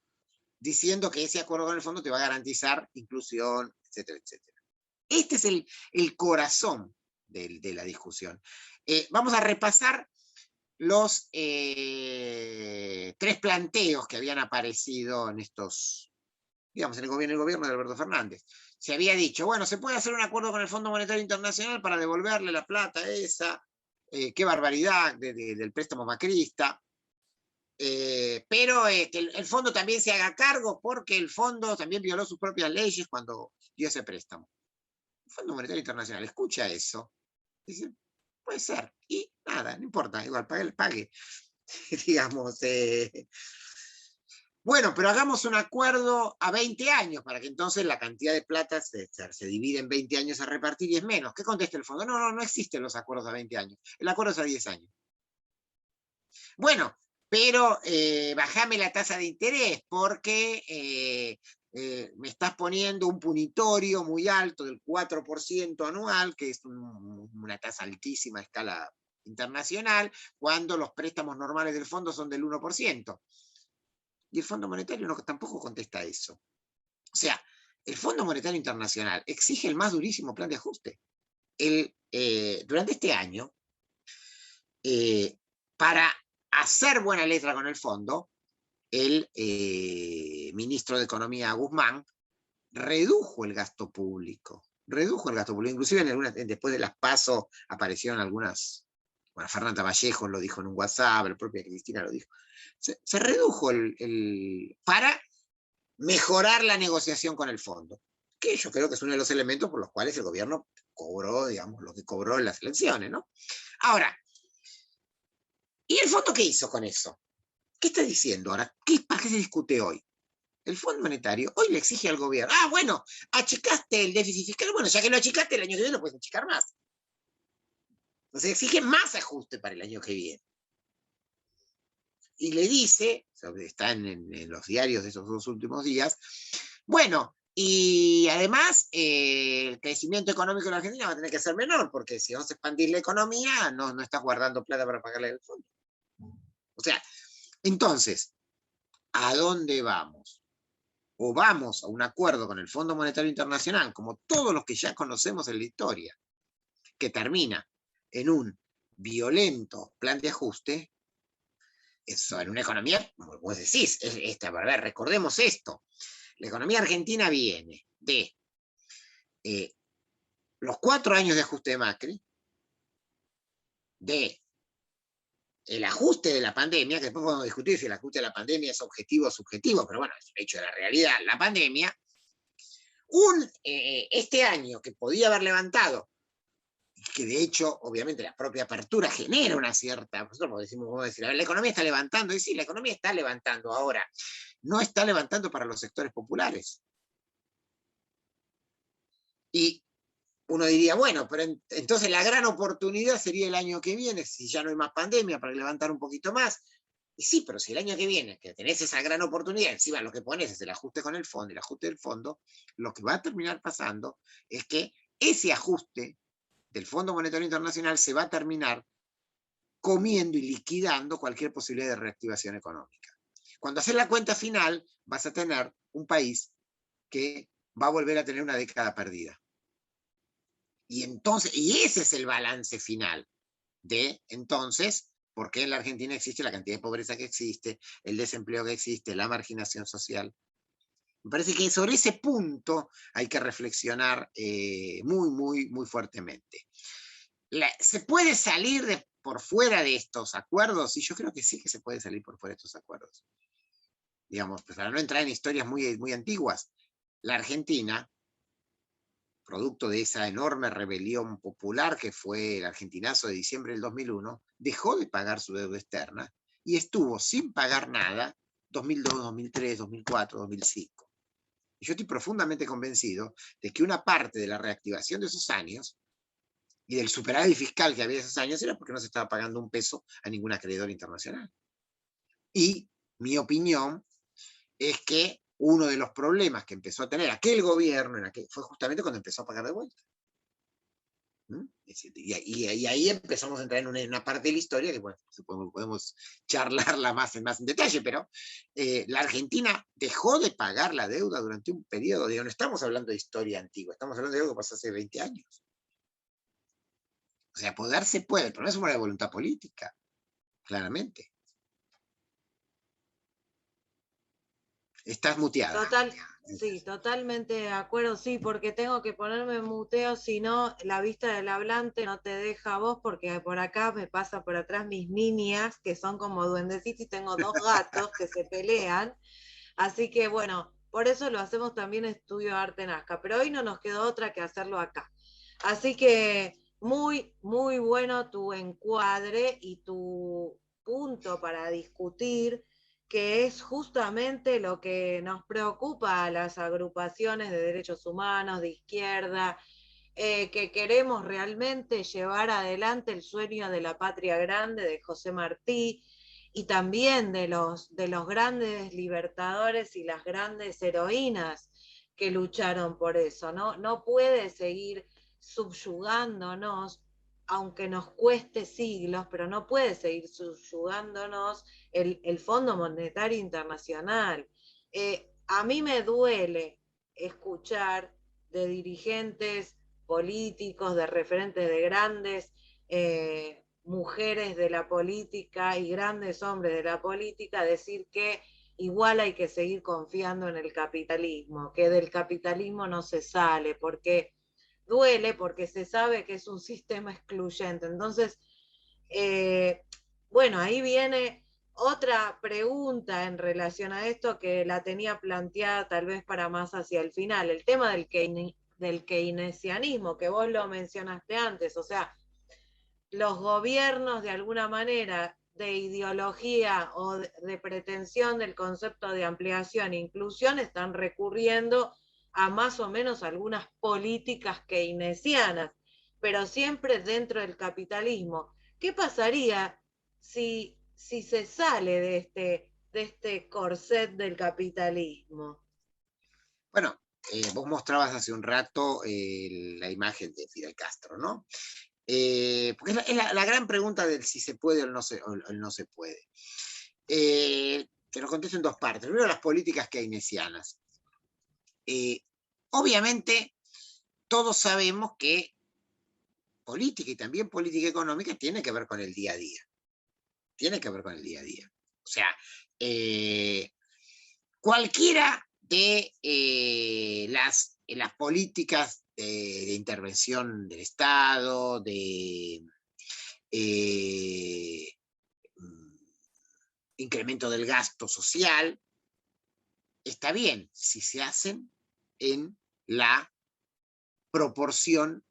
diciendo que ese acuerdo con el fondo te va a garantizar inclusión, etcétera, etcétera. Este es el corazón de la discusión. Vamos a repasar los 3 planteos que habían aparecido en estos, digamos, en el gobierno de Alberto Fernández. se había dicho, bueno, se puede hacer un acuerdo con el Fondo Monetario Internacional para devolverle la plata esa, qué barbaridad del préstamo macrista, pero que el fondo también se haga cargo porque el fondo también violó sus propias leyes cuando dio ese préstamo. El Fondo Monetario Internacional escucha eso, dice, puede ser, y nada, no importa, igual pague. Digamos, bueno, pero hagamos un acuerdo a 20 años para que entonces la cantidad de plata se divide en 20 años a repartir y es menos. ¿Qué contesta el fondo? No existen los acuerdos a 20 años. El acuerdo es a 10 años. Bueno, pero bajame la tasa de interés porque me estás poniendo un punitorio muy alto del 4% anual, que es una tasa altísima a escala internacional, cuando los préstamos normales del fondo son del 1%. Y el Fondo Monetario tampoco contesta eso. O sea, el Fondo Monetario Internacional exige el más durísimo plan de ajuste. Durante este año, para hacer buena letra con el fondo, el ministro de Economía, Guzmán, redujo el gasto público. Inclusive después de las PASO aparecieron algunas, bueno, Fernanda Vallejo lo dijo en un WhatsApp, la propia Cristina lo dijo. Se redujo para mejorar la negociación con el fondo, que yo creo que es uno de los elementos por los cuales el gobierno cobró, digamos, lo que cobró en las elecciones, ¿no? Ahora, ¿y el fondo qué hizo con eso? ¿Qué está diciendo ahora? ¿Para qué se discute hoy? El Fondo Monetario hoy le exige al gobierno, bueno, achicaste el déficit fiscal, bueno, ya que lo achicaste, el año que viene lo puedes achicar más. Entonces exige más ajuste para el año que viene. Y le dice, está en los diarios de esos 2 últimos días, bueno, y además el crecimiento económico de la Argentina va a tener que ser menor, porque si vamos a expandir la economía, no estás guardando plata para pagarle el fondo. O sea, entonces, ¿a dónde vamos? O vamos a un acuerdo con el Fondo Monetario Internacional, como todos los que ya conocemos en la historia, que termina en un violento plan de ajuste, eso en una economía, como vos decís, recordemos esto, la economía argentina viene de los 4 años de ajuste de Macri, de el ajuste de la pandemia, que después podemos discutir si el ajuste de la pandemia es objetivo o subjetivo, pero bueno, es un hecho de la realidad, la pandemia, este año que podía haber levantado, que de hecho, obviamente, la propia apertura genera una cierta, nosotros decimos, vamos a decir, a ver, la economía está levantando, y sí, la economía está levantando ahora, no está levantando para los sectores populares. Y uno diría, bueno, pero entonces la gran oportunidad sería el año que viene, si ya no hay más pandemia, para levantar un poquito más. Y sí, pero si el año que viene, que tenés esa gran oportunidad, encima lo que pones es el ajuste con el fondo, el ajuste del fondo, lo que va a terminar pasando es que ese ajuste del Fondo Monetario Internacional se va a terminar comiendo y liquidando cualquier posibilidad de reactivación económica. Cuando haces la cuenta final, vas a tener un país que va a volver a tener una década perdida. Y ese es el balance final de entonces por qué en la Argentina existe la cantidad de pobreza que existe, el desempleo que existe, la marginación social. Me parece que sobre ese punto hay que reflexionar muy fuertemente. ¿Se puede salir por fuera de estos acuerdos? Y yo creo que sí que se puede salir por fuera de estos acuerdos. Digamos, pues para no entrar en historias muy antiguas, la Argentina, producto de esa enorme rebelión popular que fue el argentinazo de diciembre del 2001, dejó de pagar su deuda externa y estuvo sin pagar nada 2002, 2003, 2004, 2005. Y yo estoy profundamente convencido de que una parte de la reactivación de esos años y del superávit fiscal que había esos años era porque no se estaba pagando un peso a ningún acreedor internacional. Y mi opinión es que uno de los problemas que empezó a tener aquel gobierno fue justamente cuando empezó a pagar de vuelta. Y ahí empezamos a entrar en una parte de la historia que bueno, podemos charlarla más en detalle, pero la Argentina dejó de pagar la deuda durante un periodo, no estamos hablando de historia antigua, estamos hablando de algo que pasó hace 20 años. O sea, poder se puede, pero no es una voluntad política, claramente. Estás muteada. Sí, totalmente de acuerdo, sí, porque tengo que ponerme en muteo, si no, la vista del hablante no te deja a vos, porque por acá me pasa por atrás mis niñas, que son como duendecitos, y tengo dos gatos que se pelean, así que bueno, por eso lo hacemos también estudio de arte Nazca, pero hoy no nos quedó otra que hacerlo acá. Así que muy, muy bueno tu encuadre y tu punto para discutir, que es justamente lo que nos preocupa a las agrupaciones de derechos humanos, de izquierda, que queremos realmente llevar adelante el sueño de la patria grande de José Martí y también de los grandes libertadores y las grandes heroínas que lucharon por eso, ¿no? No puede seguir subyugándonos, aunque nos cueste siglos, pero no puede seguir subyugándonos el Fondo Monetario Internacional. A mí me duele escuchar de dirigentes políticos, de referentes de grandes mujeres de la política y grandes hombres de la política decir que igual hay que seguir confiando en el capitalismo, que del capitalismo no se sale, porque duele, porque se sabe que es un sistema excluyente. Entonces, eh, bueno, ahí viene otra pregunta en relación a esto que la tenía planteada tal vez para más hacia el final, el tema del keynesianismo, que vos lo mencionaste antes, o sea, los gobiernos de alguna manera de ideología o de pretensión del concepto de ampliación e inclusión están recurriendo a más o menos algunas políticas keynesianas, pero siempre dentro del capitalismo. ¿Qué pasaría si se sale de este corset del capitalismo? Bueno, vos mostrabas hace un rato la imagen de Fidel Castro, ¿no? Porque la gran pregunta del si se puede o no se puede. Te lo contesto en dos partes. Primero, las políticas keynesianas. Obviamente, todos sabemos que política y también política económica tiene que ver con el día a día. Tiene que ver con el día a día. O sea, cualquiera de las políticas de intervención del Estado, de incremento del gasto social, está bien si se hacen en la proporción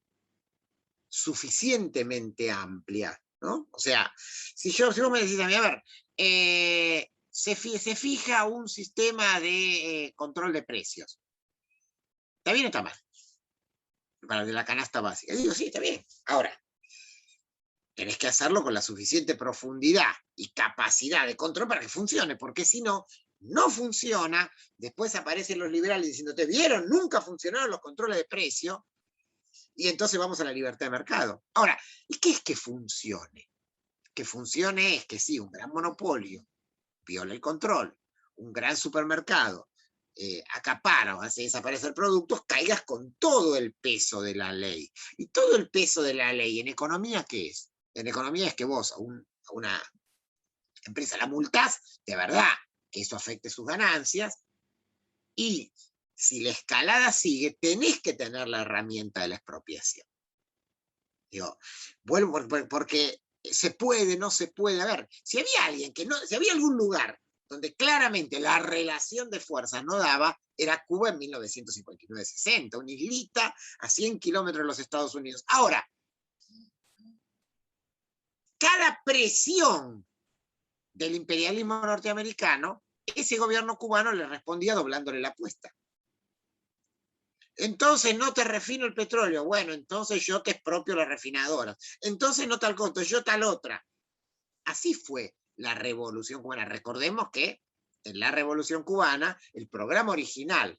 suficientemente amplia, ¿no? O sea, si vos me decís a mí, a ver, se fija un sistema de control de precios, ¿está bien o está mal? Para de la canasta básica. Yo digo, sí, está bien. Ahora, tenés que hacerlo con la suficiente profundidad y capacidad de control para que funcione, porque si no, no funciona. Después aparecen los liberales diciendo, ¿te vieron? Nunca funcionaron los controles de precio. Y entonces vamos a la libertad de mercado. Ahora, ¿y qué es que funcione? Que funcione es que sí, un gran monopolio viola el control, un gran supermercado acapara o hace desaparecer productos, caigas con todo el peso de la ley. Y todo el peso de la ley en economía, ¿qué es? En economía es que vos a una empresa la multás, de verdad, que eso afecte sus ganancias, y si la escalada sigue, tenés que tener la herramienta de la expropiación. Digo, vuelvo porque se puede, no se puede. A ver, si había alguien que no, si había algún lugar donde claramente la relación de fuerzas no daba, era Cuba en 1959-60, una islita a 100 kilómetros de los Estados Unidos. Ahora, cada presión del imperialismo norteamericano, ese gobierno cubano le respondía doblándole la apuesta. Entonces no te refino el petróleo, bueno, entonces yo te expropio la refinadora, entonces no tal cosa, yo tal otra. Así fue la Revolución Cubana. Recordemos que en la Revolución Cubana el programa original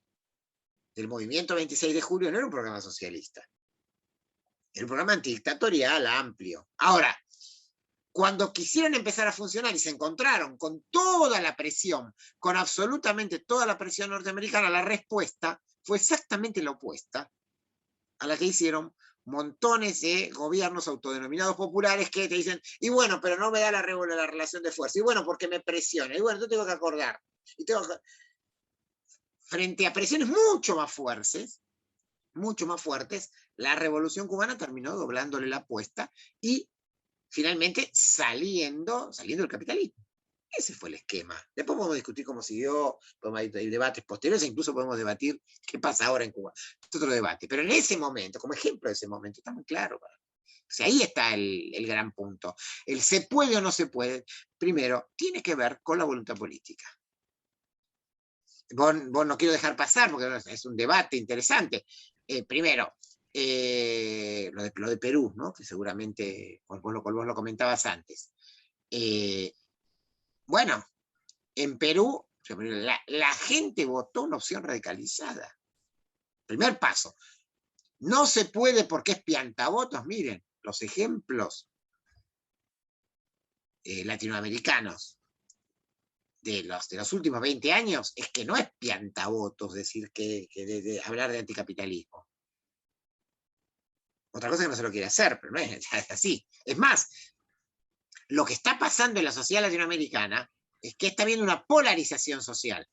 del movimiento 26 de julio no era un programa socialista, era un programa antidictatorial amplio. Ahora, cuando quisieron empezar a funcionar y se encontraron con toda la presión, con absolutamente toda la presión norteamericana, la respuesta fue exactamente la opuesta a la que hicieron montones de gobiernos autodenominados populares que te dicen, y bueno, pero no me da la relación de fuerza, y bueno, porque me presiona, y bueno, yo tengo que acordar. Y tengo que... frente a presiones mucho más fuertes, la Revolución Cubana terminó doblándole la apuesta y finalmente saliendo el capitalismo. Ese fue el esquema. Después podemos discutir cómo siguió, hay debates posteriores, e incluso podemos debatir qué pasa ahora en Cuba. Es otro debate. Pero en ese momento, como ejemplo de ese momento, está muy claro. O sea, ahí está el gran punto. El se puede o no se puede, primero, tiene que ver con la voluntad política. Vos no quiero dejar pasar, porque es un debate interesante. Primero, lo de Perú, ¿no? Que seguramente vos lo comentabas antes. Bueno, en Perú la gente votó una opción radicalizada. Primer paso. No se puede porque es piantavotos. Miren, los ejemplos latinoamericanos de los últimos 20 años es que no es piantavotos decir de hablar de anticapitalismo. Otra cosa es que no se lo quiere hacer, pero no es así. Es más, lo que está pasando en la sociedad latinoamericana es que está habiendo una polarización social.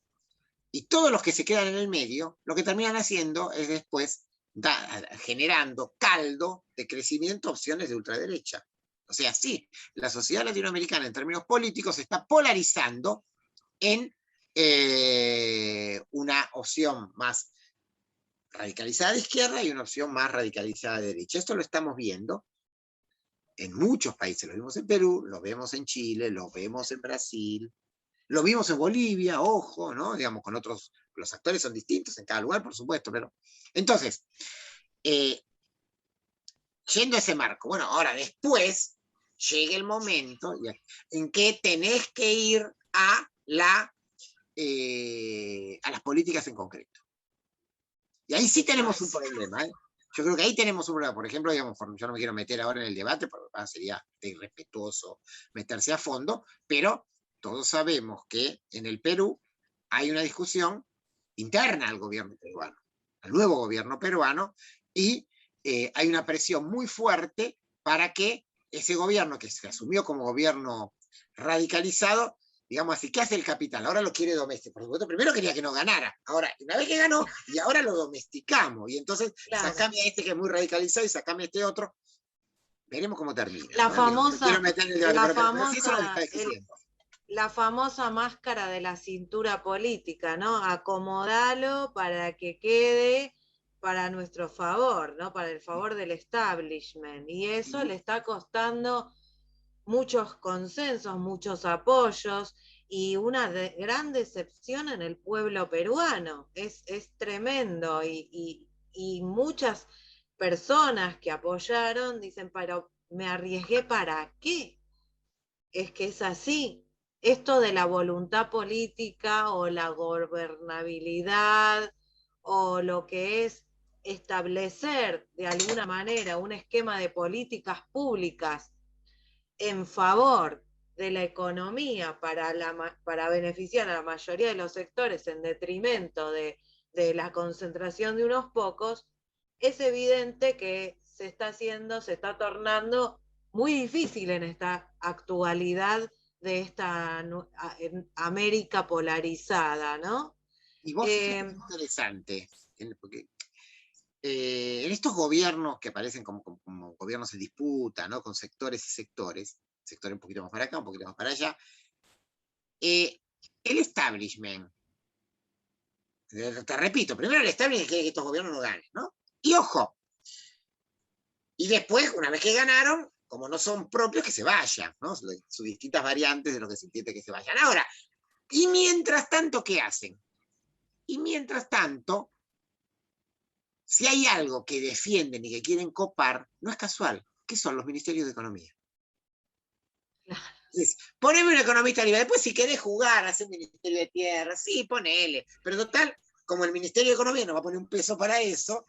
Y todos los que se quedan en el medio, lo que terminan haciendo es después generando caldo de crecimiento opciones de ultraderecha. O sea, sí, la sociedad latinoamericana en términos políticos se está polarizando en una opción más radicalizada de izquierda y una opción más radicalizada de derecha. Esto lo estamos viendo en muchos países. Lo vimos en Perú, lo vemos en Chile, lo vemos en Brasil, lo vimos en Bolivia, ojo, ¿no? Digamos, con otros, los actores son distintos en cada lugar, por supuesto, pero... Entonces, yendo a ese marco, bueno, ahora después llega el momento en que tenés que ir a las políticas en concreto. Y ahí sí tenemos un problema, ¿eh? Yo creo que ahí tenemos un problema. Por ejemplo, digamos, yo no me quiero meter ahora en el debate, porque sería irrespetuoso meterse a fondo, pero todos sabemos que en el Perú hay una discusión interna al gobierno peruano, al nuevo gobierno peruano, y hay una presión muy fuerte para que ese gobierno, que se asumió como gobierno radicalizado, digamos así, ¿qué hace el capital? Ahora lo quiere domesticar. Por supuesto, primero quería que no ganara. Ahora, una vez que ganó, y ahora lo domesticamos. Y entonces, claro, sacame a este que es muy radicalizado y sacame a este otro. Veremos cómo termina. La ¿no? famosa, quiero meter en el debate, pero sí, eso es lo que está discutiendo. La famosa máscara de la cintura política, ¿no? Acomodalo para que quede para nuestro favor, ¿no? Para el favor del establishment. Y eso le está costando muchos consensos, muchos apoyos y una gran decepción en el pueblo peruano. Es tremendo y muchas personas que apoyaron dicen, pero ¿me arriesgué para qué? Es que es así. Esto de la voluntad política o la gobernabilidad o lo que es establecer de alguna manera un esquema de políticas públicas en favor de la economía para beneficiar a la mayoría de los sectores en detrimento de la concentración de unos pocos, es evidente que se está tornando muy difícil en esta actualidad de esta América polarizada, ¿no? Y vos fíjate, es interesante, porque en estos gobiernos que aparecen como gobiernos en disputa, ¿no? Con sectores y sectores un poquito más para acá, un poquito más para allá, el establishment, te repito, primero el establishment quiere que estos gobiernos no ganen, ¿no? Y ojo, y después, una vez que ganaron, como no son propios, que se vayan, ¿no? Sus distintas variantes de lo que se entiende que se vayan. Ahora, y mientras tanto, ¿qué hacen? Y mientras tanto, si hay algo que defienden y que quieren copar, no es casual. ¿Qué son los ministerios de Economía? Poneme un economista arriba. Después, si querés jugar, hacer un ministerio de tierra, sí, ponele. Pero total, como el Ministerio de Economía no va a poner un peso para eso,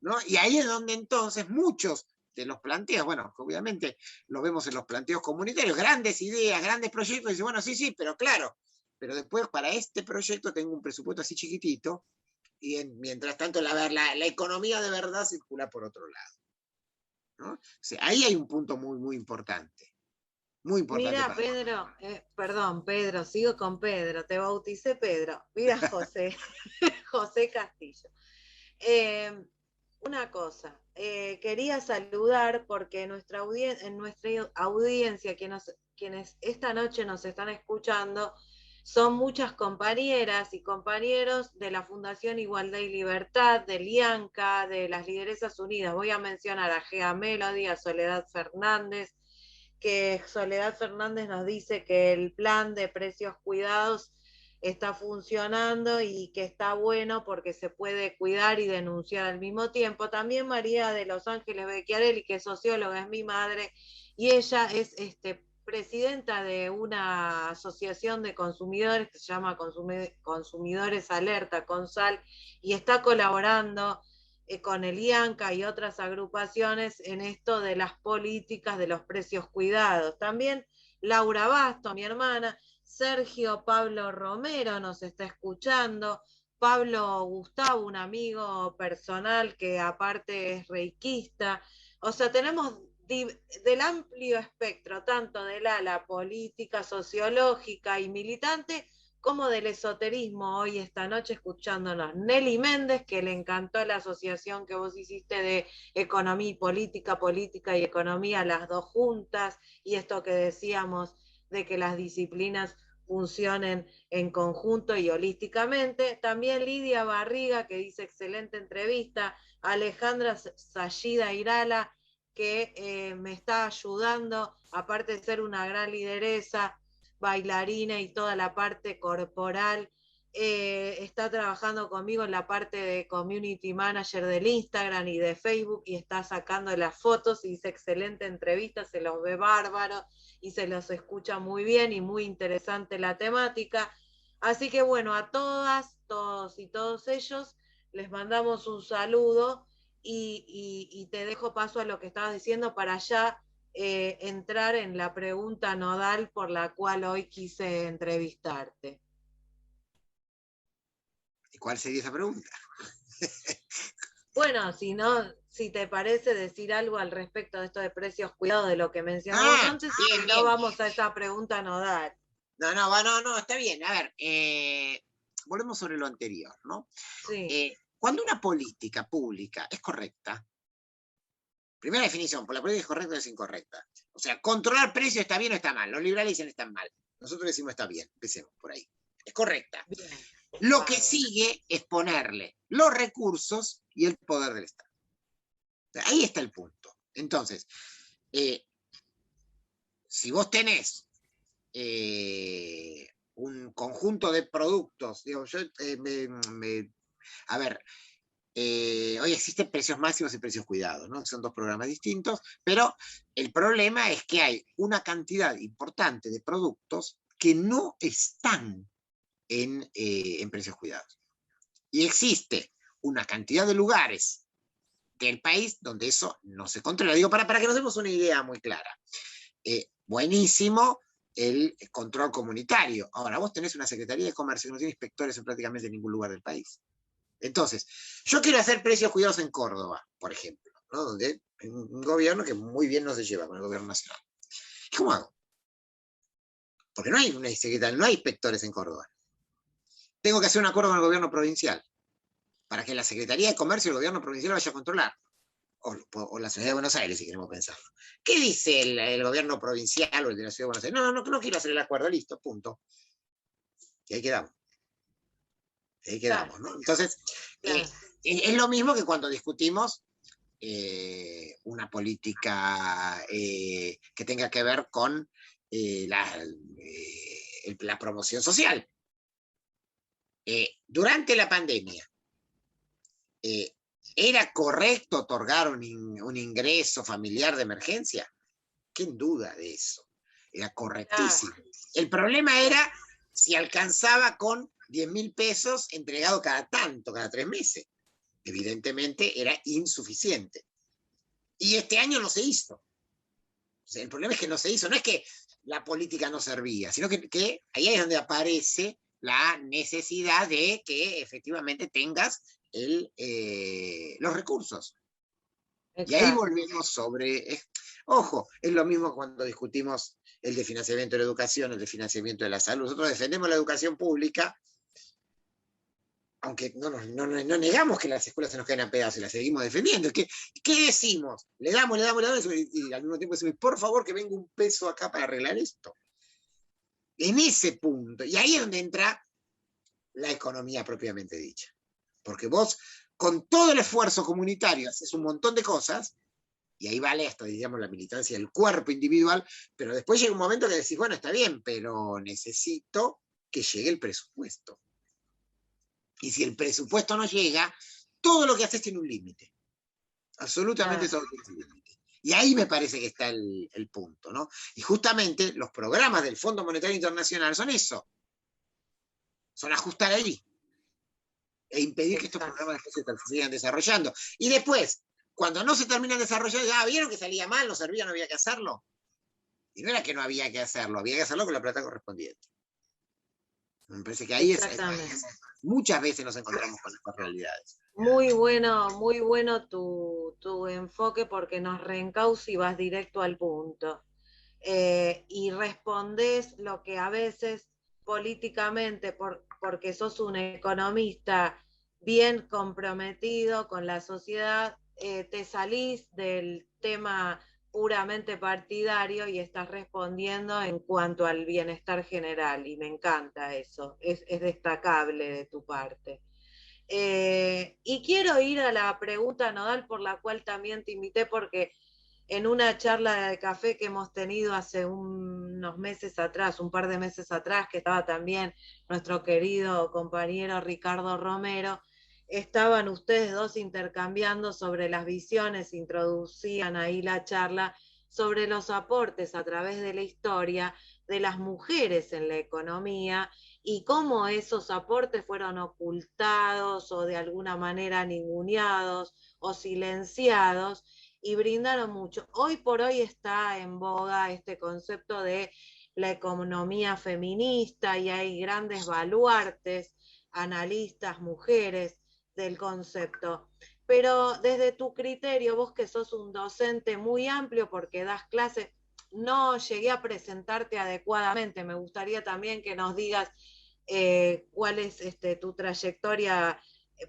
¿no? Y ahí es donde entonces muchos de los planteos, bueno, obviamente lo vemos en los planteos comunitarios, grandes ideas, grandes proyectos, y dicen, bueno, sí, pero claro, pero después para este proyecto tengo un presupuesto así chiquitito, y mientras tanto la economía de verdad circula por otro lado, ¿no? O sea, ahí hay un punto muy, muy importante. Muy importante Mira, para nosotros. Pedro, perdón, Pedro, sigo con Pedro, te bauticé Pedro. Mira, José, José Castillo. Eh, una cosa, quería saludar porque en nuestra audiencia, quienes esta noche nos están escuchando, son muchas compañeras y compañeros de la Fundación Igualdad y Libertad, del IANCA, de las Lideresas Unidas. Voy a mencionar a Gea Melody, a Soledad Fernández, que Soledad Fernández nos dice que el plan de precios cuidados está funcionando y que está bueno porque se puede cuidar y denunciar al mismo tiempo. También María de Los Ángeles Becchiarelli, que es socióloga, es mi madre, y ella es presidenta de una asociación de consumidores que se llama Consumidores Alerta, CONSAL, y está colaborando con el IANCA y otras agrupaciones en esto de las políticas de los precios cuidados. También Laura Basto, mi hermana, Sergio Pablo Romero nos está escuchando, Pablo Gustavo, un amigo personal que aparte es reikista. O sea, tenemos del amplio espectro, tanto del ala política, sociológica y militante, como del esoterismo hoy esta noche escuchándonos. Nelly Méndez, que le encantó la asociación que vos hiciste de economía y política, política y economía, las dos juntas, y esto que decíamos de que las disciplinas funcionen en conjunto y holísticamente. También Lidia Barriga, que dice excelente entrevista. Alejandra Sayida Irala, que me está ayudando, aparte de ser una gran lideresa, bailarina y toda la parte corporal. Está trabajando conmigo en la parte de community manager del Instagram y de Facebook y está sacando las fotos y dice excelente entrevista, se los ve bárbaro y se los escucha muy bien y muy interesante la temática. Así que bueno, a todas, todos y todos ellos les mandamos un saludo y te dejo paso a lo que estabas diciendo para ya entrar en la pregunta nodal por la cual hoy quise entrevistarte. ¿Y cuál sería esa pregunta? Bueno, si no, si te parece decir algo al respecto de esto de precios cuidados, de lo que mencionamos antes, Bien, si no bien, vamos bien. a esa pregunta nodal. No, está bien. A ver, volvemos sobre lo anterior, ¿no? Sí. Cuando una política pública es correcta, primera definición, por la política es correcta o es incorrecta. O sea, controlar precios está bien o está mal. Los liberales dicen están mal. Nosotros decimos está bien. Empecemos por ahí. Es correcta. Bien. Lo que sigue es ponerle los recursos y el poder del Estado. Ahí está el punto. Entonces, si vos tenés un conjunto de productos, digo, yo a ver, hoy existen precios máximos y precios cuidados, ¿no? Son dos programas distintos, pero el problema es que hay una cantidad importante de productos que no están en precios cuidados. Y existe una cantidad de lugares del país donde eso no se controla. Digo, para que nos demos una idea muy clara. Buenísimo el control comunitario. Ahora, vos tenés una Secretaría de Comercio que no tiene inspectores en prácticamente ningún lugar del país. Entonces, yo quiero hacer precios cuidados en Córdoba, por ejemplo, ¿no? Donde hay un gobierno que muy bien no se lleva con el gobierno nacional. ¿Cómo hago? Porque no hay una secretaria, no hay inspectores en Córdoba. Tengo que hacer un acuerdo con el gobierno provincial para que la Secretaría de Comercio y el gobierno provincial vaya a controlar. O la Ciudad de Buenos Aires, si queremos pensarlo. ¿Qué dice el gobierno provincial o el de la Ciudad de Buenos Aires? No quiero hacer el acuerdo, listo, punto. Y ahí quedamos. Ahí quedamos, ¿no? Entonces, es lo mismo que cuando discutimos una política que tenga que ver con la promoción social. Durante la pandemia, ¿era correcto otorgar un ingreso familiar de emergencia? ¿Quién duda de eso? Era correctísimo. El problema era si alcanzaba con 10.000 pesos entregado cada 3 meses. Evidentemente era insuficiente. Y este año no se hizo. O sea, el problema es que no se hizo. No es que la política no servía, sino que ahí es donde aparece la necesidad de que efectivamente tengas los recursos. Exacto. Y ahí volvemos sobre... Ojo, es lo mismo cuando discutimos el de financiamiento de la educación, el de financiamiento de la salud. Nosotros defendemos la educación pública, aunque no negamos que las escuelas se nos caen a pedazos y las seguimos defendiendo. ¿Qué decimos? Le damos, y al mismo tiempo decimos, por favor, que venga un peso acá para arreglar esto. En ese punto, y ahí es donde entra la economía propiamente dicha. Porque vos, con todo el esfuerzo comunitario, haces un montón de cosas, y ahí vale hasta, digamos, la militancia del cuerpo individual, pero después llega un momento que decís, bueno, está bien, pero necesito que llegue el presupuesto. Y si el presupuesto no llega, todo lo que haces tiene un límite. Absolutamente todo tiene un límite. Y ahí me parece que está el punto, ¿no? Y justamente los programas del Fondo Monetario Internacional son eso. Son ajustar ahí. E impedir que estos programas después se sigan desarrollando. Y después, cuando no se terminan desarrollando, ya vieron que salía mal, no servía, no había que hacerlo. Y no era que no había que hacerlo con la plata correspondiente. Me parece que ahí muchas veces nos encontramos con estas realidades. Muy bueno tu enfoque porque nos reencausa y vas directo al punto. Y respondes lo que a veces políticamente, porque sos un economista bien comprometido con la sociedad, te salís del tema puramente partidario y estás respondiendo en cuanto al bienestar general, y me encanta eso, es destacable de tu parte. Y quiero ir a la pregunta nodal por la cual también te invité, porque en una charla de café que hemos tenido hace unos meses atrás, un par de meses atrás, que estaba también nuestro querido compañero Ricardo Romero, estaban ustedes dos intercambiando sobre las visiones, introducían ahí la charla sobre los aportes a través de la historia de las mujeres en la economía y cómo esos aportes fueron ocultados o de alguna manera ninguneados o silenciados, y brindaron mucho. Hoy por hoy está en boga este concepto de la economía feminista y hay grandes baluartes, analistas, mujeres del concepto. Pero desde tu criterio, vos que sos un docente muy amplio porque das clases, no llegué a presentarte adecuadamente. Me gustaría también que nos digas cuál es tu trayectoria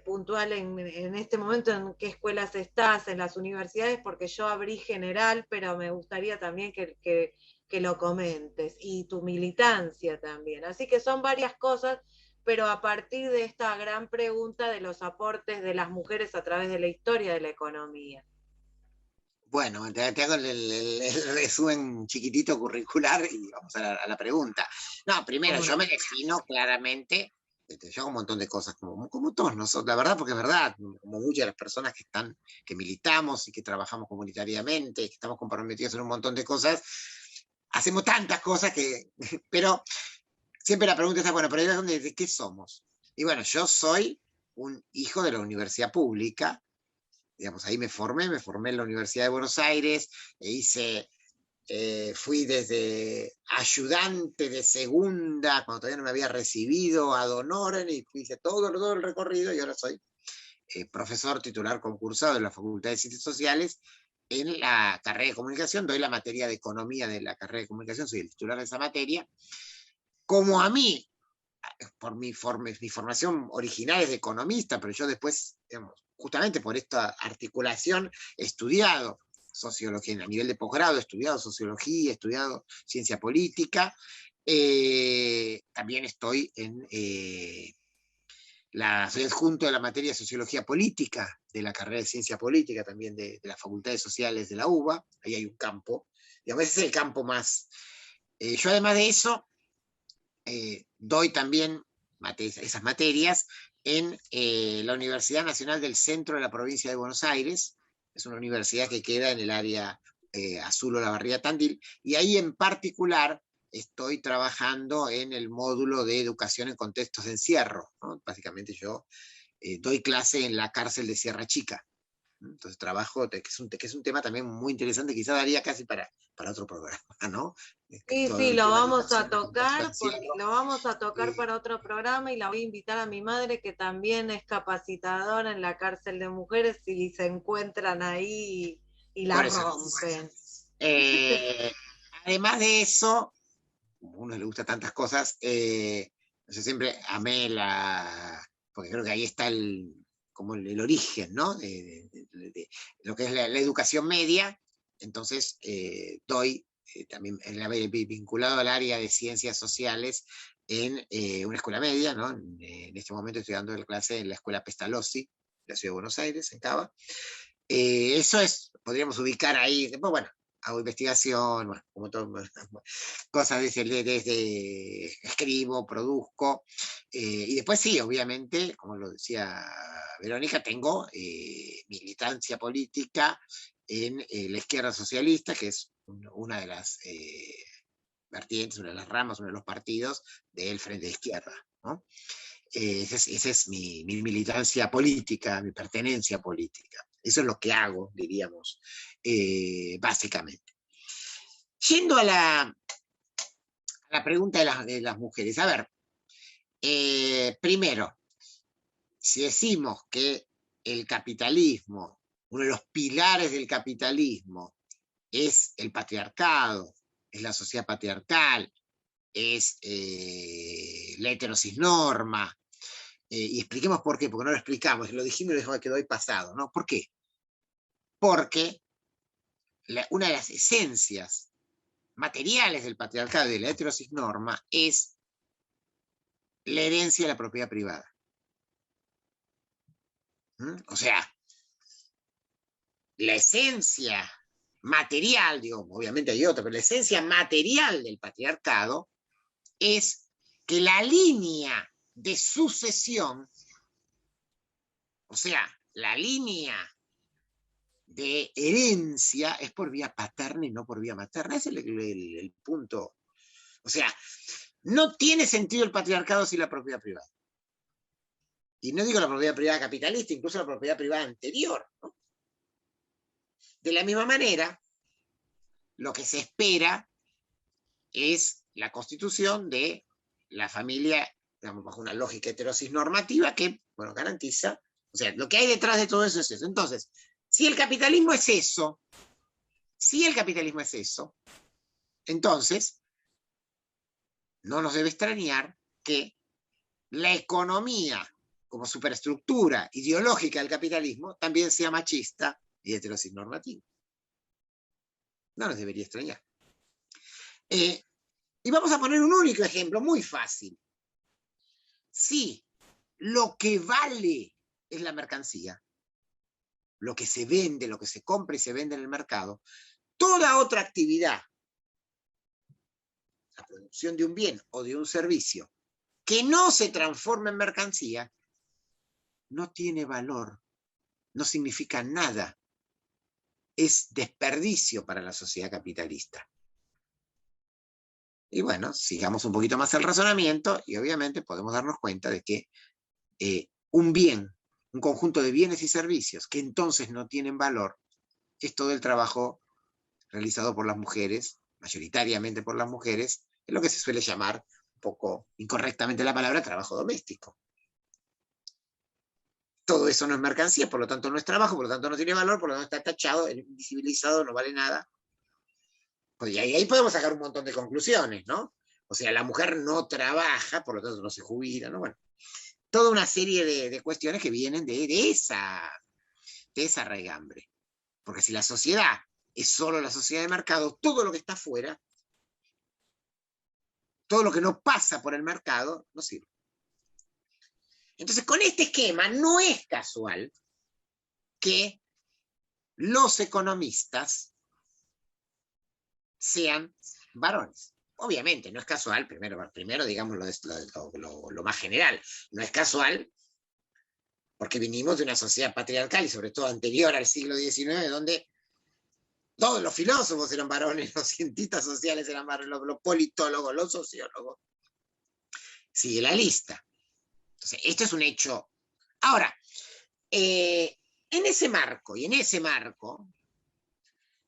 puntual en este momento, en qué escuelas estás, en las universidades, porque yo abrí general, pero me gustaría también que lo comentes, y tu militancia también. Así que son varias cosas, pero a partir de esta gran pregunta de los aportes de las mujeres a través de la historia de la economía. Bueno, te hago el resumen chiquitito curricular y vamos a la pregunta. No, primero, yo me defino claramente, yo hago un montón de cosas, como todos nosotros, la verdad, porque es verdad, como muchas de las personas que militamos y que trabajamos comunitariamente, que estamos comprometidos en un montón de cosas, hacemos tantas cosas pero siempre la pregunta está, bueno, pero ¿de qué somos? Y bueno, yo soy un hijo de la universidad pública, digamos, ahí me formé en la Universidad de Buenos Aires, fui desde ayudante de segunda, cuando todavía no me había recibido, ad honorem, y hice todo el recorrido, y ahora soy profesor titular concursado en la Facultad de Ciencias Sociales, en la carrera de comunicación, doy la materia de economía de la carrera de comunicación, soy el titular de esa materia. Como a mí, por mi formación original es de economista, pero yo después, digamos, justamente por esta articulación, he estudiado sociología a nivel de posgrado, he estudiado sociología, he estudiado ciencia política, también estoy soy adjunto de la materia de sociología política, de la carrera de ciencia política, también de las facultades sociales de la UBA, ahí hay un campo, digamos, ese es el campo más. Yo además de eso, doy también esas materias en la Universidad Nacional del Centro de la Provincia de Buenos Aires, es una universidad que queda en el área Azul Olavarría Tandil, y ahí en particular estoy trabajando en el módulo de educación en contextos de encierro, ¿no? Básicamente yo doy clase en la cárcel de Sierra Chica. Entonces trabajo, que es un tema también muy interesante, quizá daría casi para otro programa, ¿no? Sí, lo vamos a tocar, lo vamos a tocar para otro programa, y la voy a invitar a mi madre, que también es capacitadora en la cárcel de mujeres, y se encuentran ahí y la rompen. Eh, Además de eso, como a uno le gusta tantas cosas, yo siempre amé porque creo que ahí está como el origen, ¿no? De lo que es la educación media. Entonces, doy también vinculado al área de ciencias sociales en una escuela media, ¿no? En este momento estoy dando clase en la escuela Pestalozzi, de la Ciudad de Buenos Aires, en Cava. Eso es, podríamos ubicar ahí, después, bueno, hago investigación, bueno, como todo, cosas desde escribo, produzco, y después sí, obviamente, como lo decía Verónica, tengo militancia política en la izquierda socialista, que es una de las vertientes, una de las ramas, uno de los partidos del Frente de Izquierda, ¿no? Esa es mi militancia política, mi pertenencia política. Eso es lo que hago, diríamos, básicamente. Yendo a la pregunta de las mujeres. A ver, primero, si decimos que el capitalismo, uno de los pilares del capitalismo, es el patriarcado, es la sociedad patriarcal, es la heterocisnorma, y expliquemos por qué, porque no lo explicamos, lo dijimos y quedó ahí pasado, ¿no? ¿Por qué? Porque una de las esencias materiales del patriarcado y de la heterocisnorma es la herencia de la propiedad privada. O sea, la esencia material, digo, obviamente hay otra, pero la esencia material del patriarcado es que la línea de sucesión, o sea, la línea de herencia es por vía paterna y no por vía materna. Ese es el punto. O sea, no tiene sentido el patriarcado sin la propiedad privada. Y no digo la propiedad privada capitalista, incluso la propiedad privada anterior, ¿no? De la misma manera, lo que se espera es la constitución de la familia, digamos, bajo una lógica heterosis normativa que, bueno, garantiza, o sea, lo que hay detrás de todo eso es eso. Entonces, si el capitalismo es eso, entonces no nos debe extrañar que la economía como superestructura ideológica del capitalismo también sea machista y heterosis normativa. No nos debería extrañar. Y vamos a poner un único ejemplo muy fácil. Si lo que vale es la mercancía, lo que se vende, lo que se compra y se vende en el mercado, toda otra actividad, la producción de un bien o de un servicio, que no se transforma en mercancía, no tiene valor, no significa nada, es desperdicio para la sociedad capitalista. Y bueno, sigamos un poquito más el razonamiento y obviamente podemos darnos cuenta de que un bien, un conjunto de bienes y servicios que entonces no tienen valor, es todo el trabajo realizado por las mujeres, mayoritariamente por las mujeres, en lo que se suele llamar un poco incorrectamente la palabra trabajo doméstico. Todo eso no es mercancía, por lo tanto no es trabajo, por lo tanto no tiene valor, por lo tanto está tachado, invisibilizado, no vale nada. Pues y ahí podemos sacar un montón de conclusiones, ¿no? O sea, la mujer no trabaja, por lo tanto no se jubila, ¿no? Bueno, toda una serie de cuestiones que vienen de esa raigambre. Porque si la sociedad es solo la sociedad de mercado, todo lo que está afuera, todo lo que no pasa por el mercado, no sirve. Entonces, con este esquema no es casual que los economistas sean varones. Obviamente, no es casual, primero digamos lo más general, no es casual porque vinimos de una sociedad patriarcal y sobre todo anterior al siglo XIX, donde todos los filósofos eran varones, los cientistas sociales eran varones, los politólogos, los sociólogos. Sigue la lista. Entonces, esto es un hecho. Ahora, en ese marco,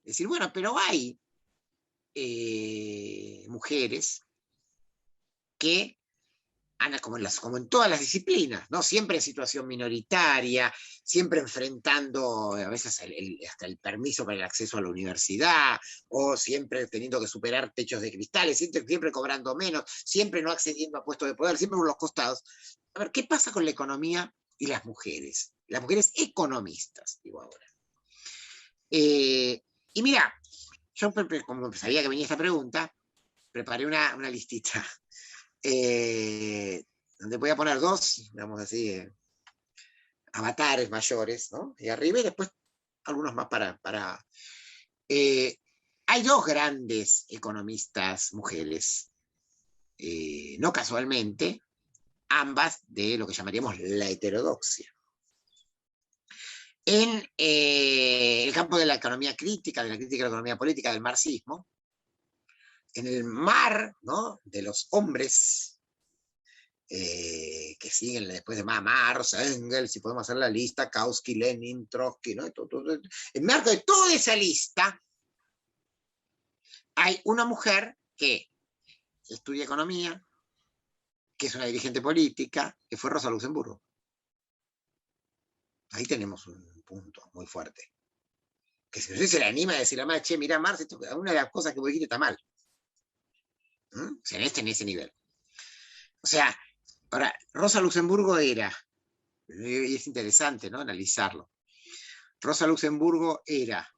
decir, bueno, pero hay mujeres que Ana, como en todas las disciplinas, ¿no? Siempre en situación minoritaria, siempre enfrentando a veces hasta el permiso para el acceso a la universidad, o siempre teniendo que superar techos de cristales, siempre cobrando menos, siempre no accediendo a puestos de poder, siempre por los costados. A ver, ¿qué pasa con la economía y las mujeres? Las mujeres economistas, digo ahora. Y mira, yo como sabía que venía esta pregunta, preparé una listita. Donde voy a poner dos, digamos así, avatares mayores, ¿no? Y arriba y después algunos más para hay dos grandes economistas mujeres, no casualmente, ambas de lo que llamaríamos la heterodoxia. En el campo de la economía crítica, de la crítica de la economía política, del marxismo, en el mar, ¿no?, de los hombres que siguen después de Marx, Engels, si podemos hacer la lista, Kautsky, Lenin, Trotsky, ¿no? En marco de toda esa lista hay una mujer que estudia economía, que es una dirigente política, que fue Rosa Luxemburgo. Ahí tenemos un punto muy fuerte. Que si usted se le anima a decir a la madre, che, mira, Marx, esto, una de las cosas que vos dijiste está mal. O sea, en ese nivel. O sea, ahora, Rosa Luxemburgo era, y es interesante, ¿no?, analizarlo. Rosa Luxemburgo era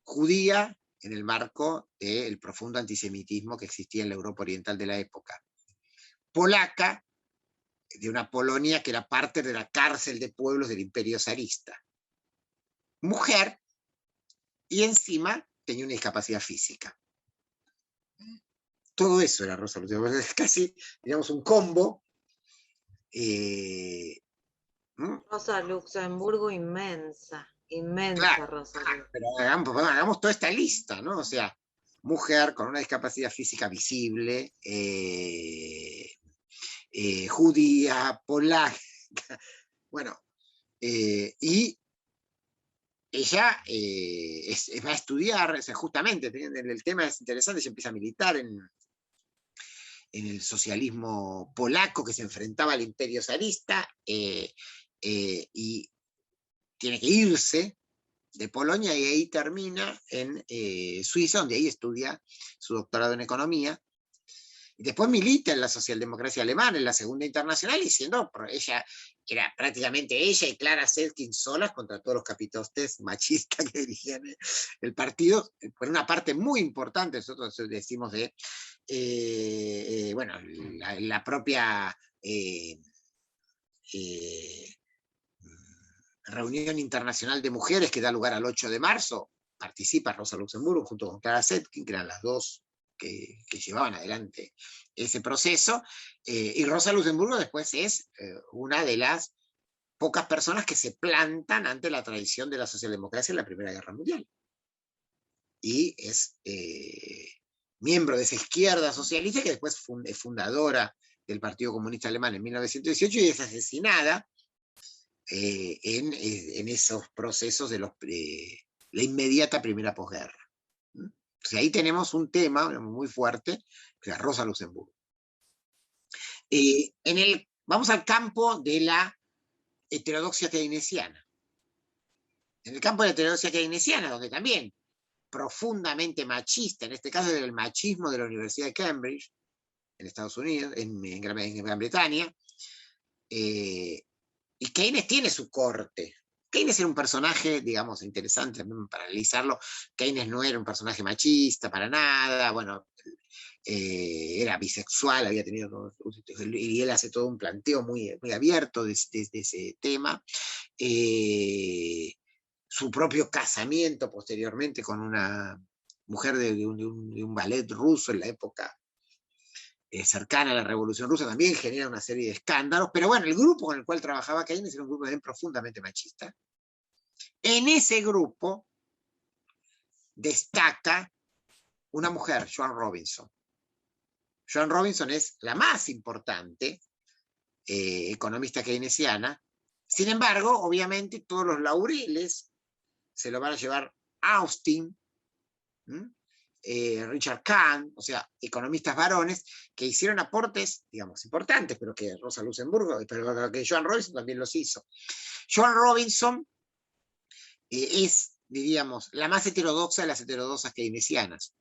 judía en el marco del profundo antisemitismo que existía en la Europa oriental de la época. Polaca, de una Polonia que era parte de la cárcel de pueblos del imperio zarista. Mujer, y encima tenía una discapacidad física. Todo eso era Rosa Luxemburgo. Es casi, digamos, un combo. Rosa Luxemburgo inmensa, inmensa Claro, Rosa Luxemburgo. pero hagamos toda esta lista, ¿no? O sea, mujer con una discapacidad física visible, judía, polaca, bueno, y ella va a estudiar, o sea, justamente, el tema es interesante, ella empieza a militar en el socialismo polaco que se enfrentaba al imperio zarista, y tiene que irse de Polonia y ahí termina en Suiza, donde ahí estudia su doctorado en economía. Y después milita en la socialdemocracia alemana, en la Segunda Internacional, y siendo ella, era prácticamente ella y Clara Zetkin solas contra todos los capitostes machistas que dirigían el partido, por una parte muy importante, nosotros decimos de, bueno, la propia reunión internacional de mujeres que da lugar al 8 de marzo, participa Rosa Luxemburgo junto con Clara Zetkin, que eran las dos que llevaban adelante ese proceso, y Rosa Luxemburgo después es una de las pocas personas que se plantan ante la tradición de la socialdemocracia en la Primera Guerra Mundial. Y es miembro de esa izquierda socialista que después es fundadora del Partido Comunista Alemán en 1918 y es asesinada en esos procesos de la inmediata primera posguerra. Entonces ahí tenemos un tema muy fuerte, que es Rosa Luxemburgo. Vamos al campo de la heterodoxia keynesiana. En el campo de la heterodoxia keynesiana, donde también profundamente machista, en este caso del machismo de la Universidad de Cambridge, en Estados Unidos, en Gran Bretaña, y Keynes tiene su corte. Keynes era un personaje, digamos, interesante para analizarlo. Keynes no era un personaje machista para nada, bueno, era bisexual, había tenido, y él hace todo un planteo muy, muy abierto de ese tema. Su propio casamiento posteriormente con una mujer de un ballet ruso en la época cercana a la Revolución Rusa también genera una serie de escándalos, pero bueno, el grupo con el cual trabajaba Keynes era un grupo también profundamente machista. En ese grupo destaca una mujer, Joan Robinson. Joan Robinson es la más importante economista keynesiana. Sin embargo, obviamente, todos los laureles se lo van a llevar Austin, Richard Kahn, o sea, economistas varones que hicieron aportes, digamos, importantes, pero que Rosa Luxemburgo, pero que Joan Robinson también los hizo. Joan Robinson es, diríamos, la más heterodoxa de las heterodoxas keynesianas.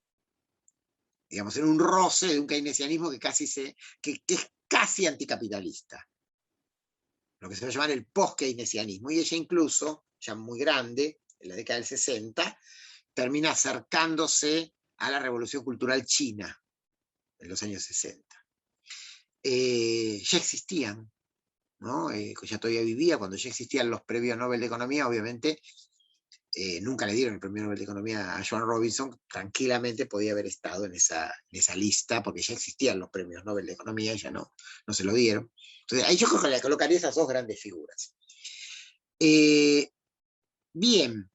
Digamos, en un roce de un keynesianismo que es casi anticapitalista. Lo que se va a llamar el post-keynesianismo. Y ella incluso, ya muy grande, en la década del 60, termina acercándose a la revolución cultural china en los años 60. Ya existían, ¿no? Ya todavía vivía, cuando ya existían los premios Nobel de Economía, obviamente, nunca le dieron el premio Nobel de Economía a Joan Robinson, tranquilamente podía haber estado en esa lista, porque ya existían los premios Nobel de Economía, y ya no se lo dieron. Entonces, ahí yo creo que le colocaría esas dos grandes figuras. Bien.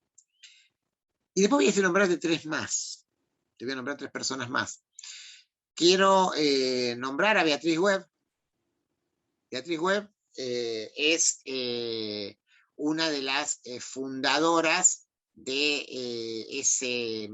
Y después voy a nombrar de tres más. Te voy a nombrar tres personas más. Quiero nombrar a Beatriz Webb. Beatriz Webb es una de las fundadoras de ese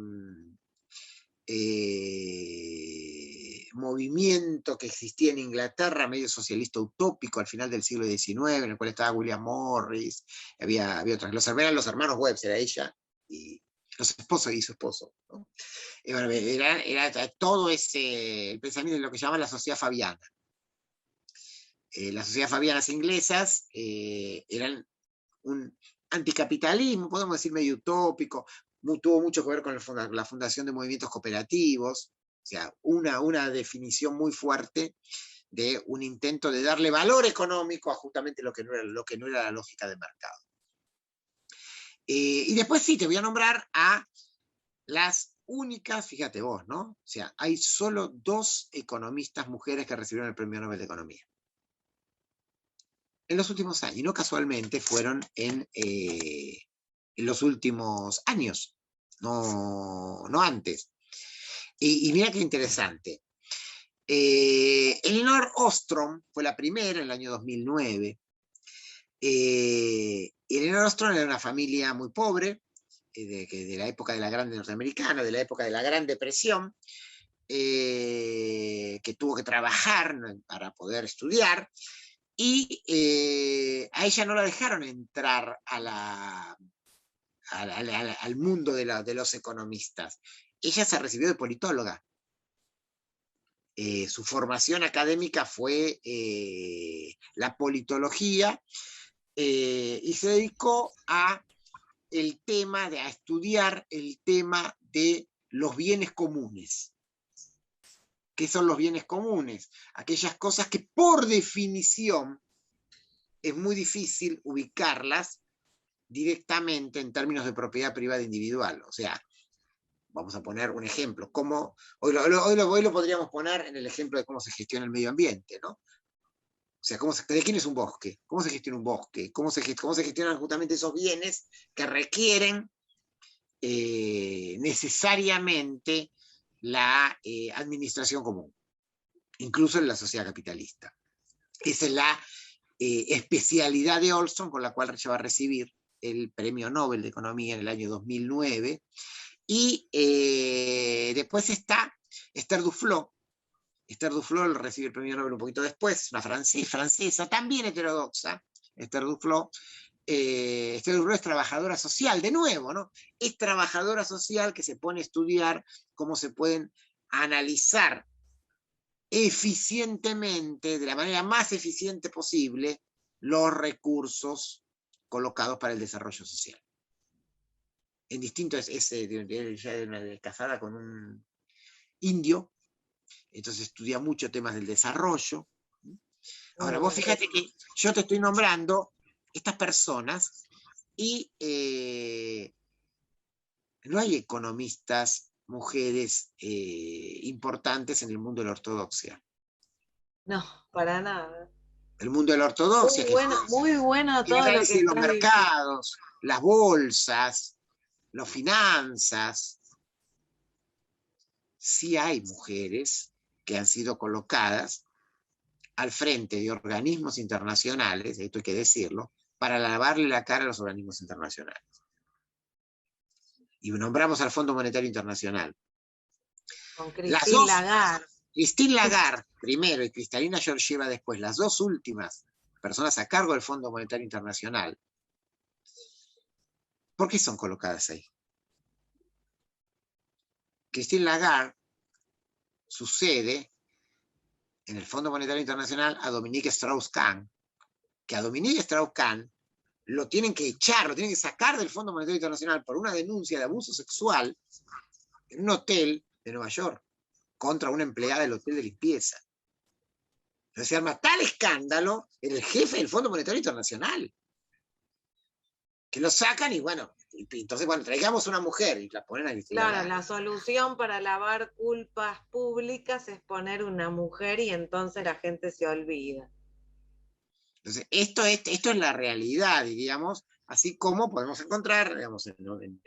movimiento que existía en Inglaterra, medio socialista utópico al final del siglo XIX, en el cual estaba William Morris, había otras, eran los hermanos Webb, era ella, y los esposos y su esposo, ¿no? Bueno, era todo el pensamiento de lo que llaman la sociedad fabiana. Las sociedades fabianas inglesas eran un anticapitalismo, podemos decir medio utópico, tuvo mucho que ver con la fundación de movimientos cooperativos, o sea, una definición muy fuerte de un intento de darle valor económico a justamente lo que no era la lógica de mercado. Y después sí, te voy a nombrar a las únicas, fíjate vos, ¿no? O sea, hay solo 2 economistas mujeres que recibieron el Premio Nobel de Economía en los últimos años, y no casualmente fueron en los últimos años, no antes. Y mira qué interesante. Elinor Ostrom fue la primera en el año 2009. Elinor Ostrom era de una familia muy pobre, de la época de la Grande Norteamericana, de la época de la Gran Depresión, que tuvo que trabajar para poder estudiar, y a ella no la dejaron entrar al mundo de los economistas. Ella se recibió de politóloga. Su formación académica fue la politología, y se dedicó a estudiar el tema de los bienes comunes. ¿Qué son los bienes comunes? Aquellas cosas que por definición es muy difícil ubicarlas directamente en términos de propiedad privada individual. O sea, vamos a poner un ejemplo. Hoy lo podríamos poner en el ejemplo de cómo se gestiona el medio ambiente, ¿no? O sea, ¿de quién es un bosque? ¿Cómo se gestiona un bosque? ¿Cómo se gestionan justamente esos bienes que requieren necesariamente la administración común, incluso en la sociedad capitalista? Esa es la especialidad de Olson, con la cual ella va a recibir el Premio Nobel de Economía en el año 2009. Y después está Esther Duflo. Esther Duflo recibe el Premio Nobel un poquito después, una francesa, también heterodoxa. Esther Duflo es trabajadora social, de nuevo, ¿no? Es trabajadora social que se pone a estudiar cómo se pueden analizar eficientemente, de la manera más eficiente posible, los recursos colocados para el desarrollo social. En distinto, ella casada con un indio, entonces estudia mucho temas del desarrollo. Ahora, vos fíjate que yo te estoy nombrando estas personas y no hay economistas mujeres importantes en el mundo de la ortodoxia. No, para nada. El mundo de la ortodoxia, muy bueno todo lo que los mercados, las bolsas, las finanzas. Sí hay mujeres que han sido colocadas al frente de organismos internacionales, esto hay que decirlo, para lavarle la cara a los organismos internacionales. Y nombramos al Fondo Monetario Internacional. Con Las Christine dos, Lagarde. Christine Lagarde primero y Kristalina Georgieva después, las dos últimas personas a cargo del Fondo Monetario Internacional, ¿por qué son colocadas ahí? Christine Lagarde sucede en el Fondo Monetario Internacional a Dominique Strauss-Kahn, que a Dominique Strauss-Kahn lo tienen que echar, lo tienen que sacar del Fondo Monetario Internacional por una denuncia de abuso sexual en un hotel de Nueva York contra una empleada del hotel de limpieza. Entonces se arma tal escándalo en el jefe del Fondo Monetario Internacional que lo sacan y bueno, entonces bueno, traigamos una mujer y la ponen a Cristina. Claro, la solución para lavar culpas públicas es poner una mujer y entonces la gente se olvida. Entonces, esto es la realidad, diríamos, así como podemos encontrar, digamos, en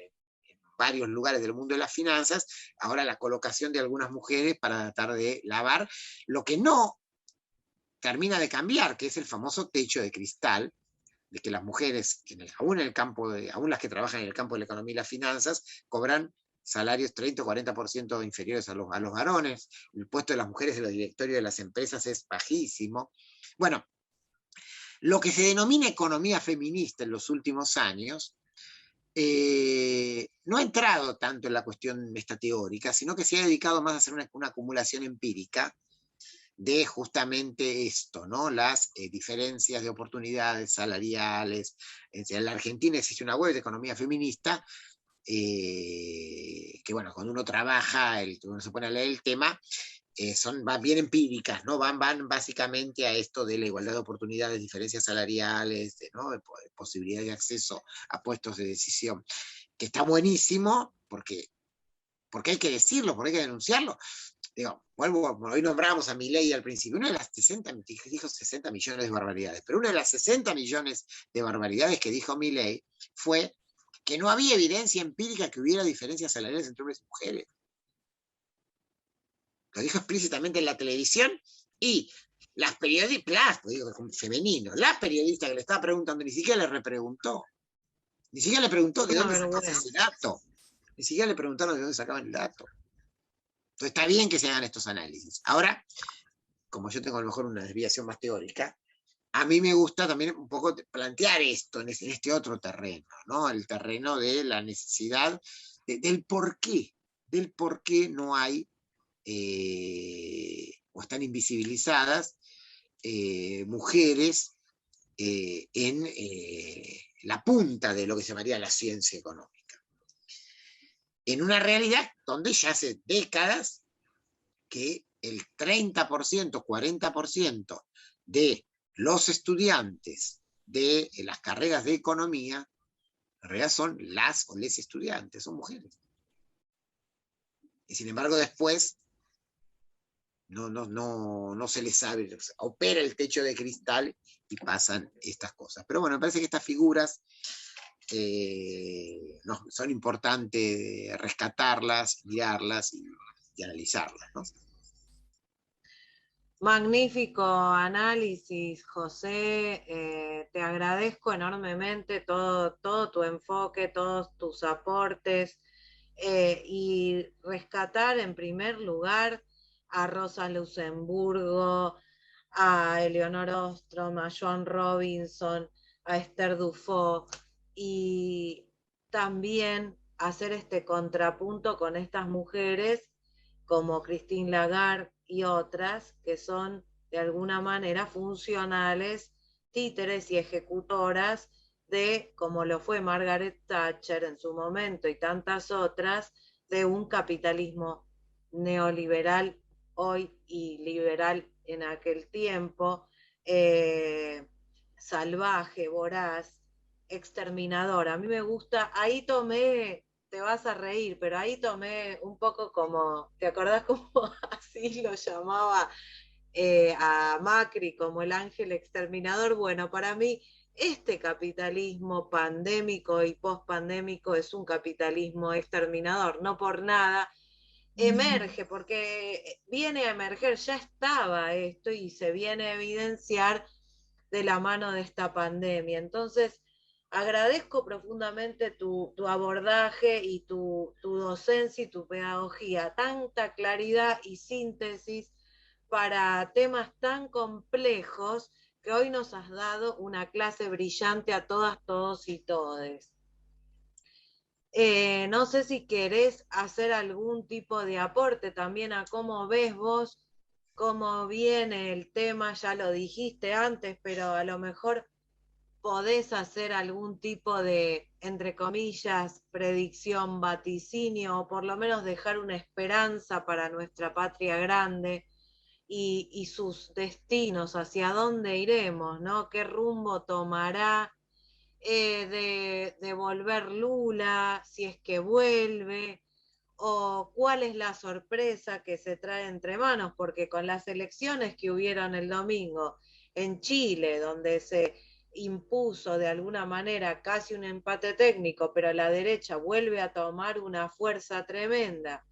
varios lugares del mundo de las finanzas, ahora la colocación de algunas mujeres para tratar de lavar lo que no termina de cambiar, que es el famoso techo de cristal, de que las mujeres, aún en el campo aún las que trabajan en el campo de la economía y las finanzas, cobran salarios 30 o 40% inferiores a los varones. El puesto de las mujeres en los directorios de las empresas es bajísimo. Bueno, lo que se denomina economía feminista en los últimos años no ha entrado tanto en la cuestión esta teórica, sino que se ha dedicado más a hacer una acumulación empírica de justamente esto, ¿no? Las diferencias de oportunidades salariales. En la Argentina existe una web de economía feminista que, bueno, cuando uno trabaja, uno se pone a leer el tema, van bien empíricas, ¿no? Van básicamente a esto de la igualdad de oportunidades, diferencias salariales, ¿no? De posibilidad de acceso a puestos de decisión, que está buenísimo porque hay que decirlo, porque hay que denunciarlo. Digo, hoy nombramos a Milei al principio, una de las 60, dijo 60 millones de barbaridades, pero una de las 60 millones de barbaridades que dijo Milei fue que no había evidencia empírica que hubiera diferencias salariales entre hombres y mujeres. Lo dijo explícitamente en la televisión y las periodistas, digo femenino, la periodista que le estaba preguntando ni siquiera le repreguntó. Ni siquiera le preguntó de dónde sacaba ese dato. Ni siquiera le preguntaron de dónde sacaban el dato. Entonces está bien que se hagan estos análisis. Ahora, como yo tengo a lo mejor una desviación más teórica, a mí me gusta también un poco plantear esto en este otro terreno, ¿no? El terreno de la necesidad, del por qué no hay o están invisibilizadas mujeres en la punta de lo que se llamaría la ciencia económica. En una realidad donde ya hace décadas que el 30%, 40% de los estudiantes de las carreras de economía, en realidad son las o les estudiantes, son mujeres. Y sin embargo después no se les sabe, opera el techo de cristal y pasan estas cosas. Pero bueno, me parece que estas figuras son importantes rescatarlas, mirarlas y analizarlas, ¿no? Magnífico análisis, José. Te agradezco enormemente todo tu enfoque, todos tus aportes y rescatar en primer lugar a Rosa Luxemburgo, a Eleonor Ostrom, a Joan Robinson, a Esther Duflo y también hacer este contrapunto con estas mujeres como Christine Lagarde y otras que son de alguna manera funcionales, títeres y ejecutoras de, como lo fue Margaret Thatcher en su momento y tantas otras, de un capitalismo neoliberal hoy y liberal en aquel tiempo, salvaje, voraz, exterminador. A mí me gusta, ahí tomé, te vas a reír, pero ahí tomé un poco como, ¿te acordás cómo así lo llamaba a Macri como el ángel exterminador? Bueno, para mí este capitalismo pandémico y pospandémico es un capitalismo exterminador, no por nada emerge, porque viene a emerger, ya estaba esto y se viene a evidenciar de la mano de esta pandemia. Entonces, agradezco profundamente tu abordaje y tu docencia y tu pedagogía, tanta claridad y síntesis para temas tan complejos que hoy nos has dado una clase brillante a todas, todos y todes. No sé si querés hacer algún tipo de aporte también a cómo ves vos, cómo viene el tema, ya lo dijiste antes, pero a lo mejor podés hacer algún tipo de, entre comillas, predicción, vaticinio, o por lo menos dejar una esperanza para nuestra patria grande y sus destinos, hacia dónde iremos, ¿no? ¿Qué rumbo tomará? De volver Lula, si es que vuelve, o cuál es la sorpresa que se trae entre manos, porque con las elecciones que hubieron el domingo en Chile, donde se impuso de alguna manera casi un empate técnico, pero la derecha vuelve a tomar una fuerza tremenda,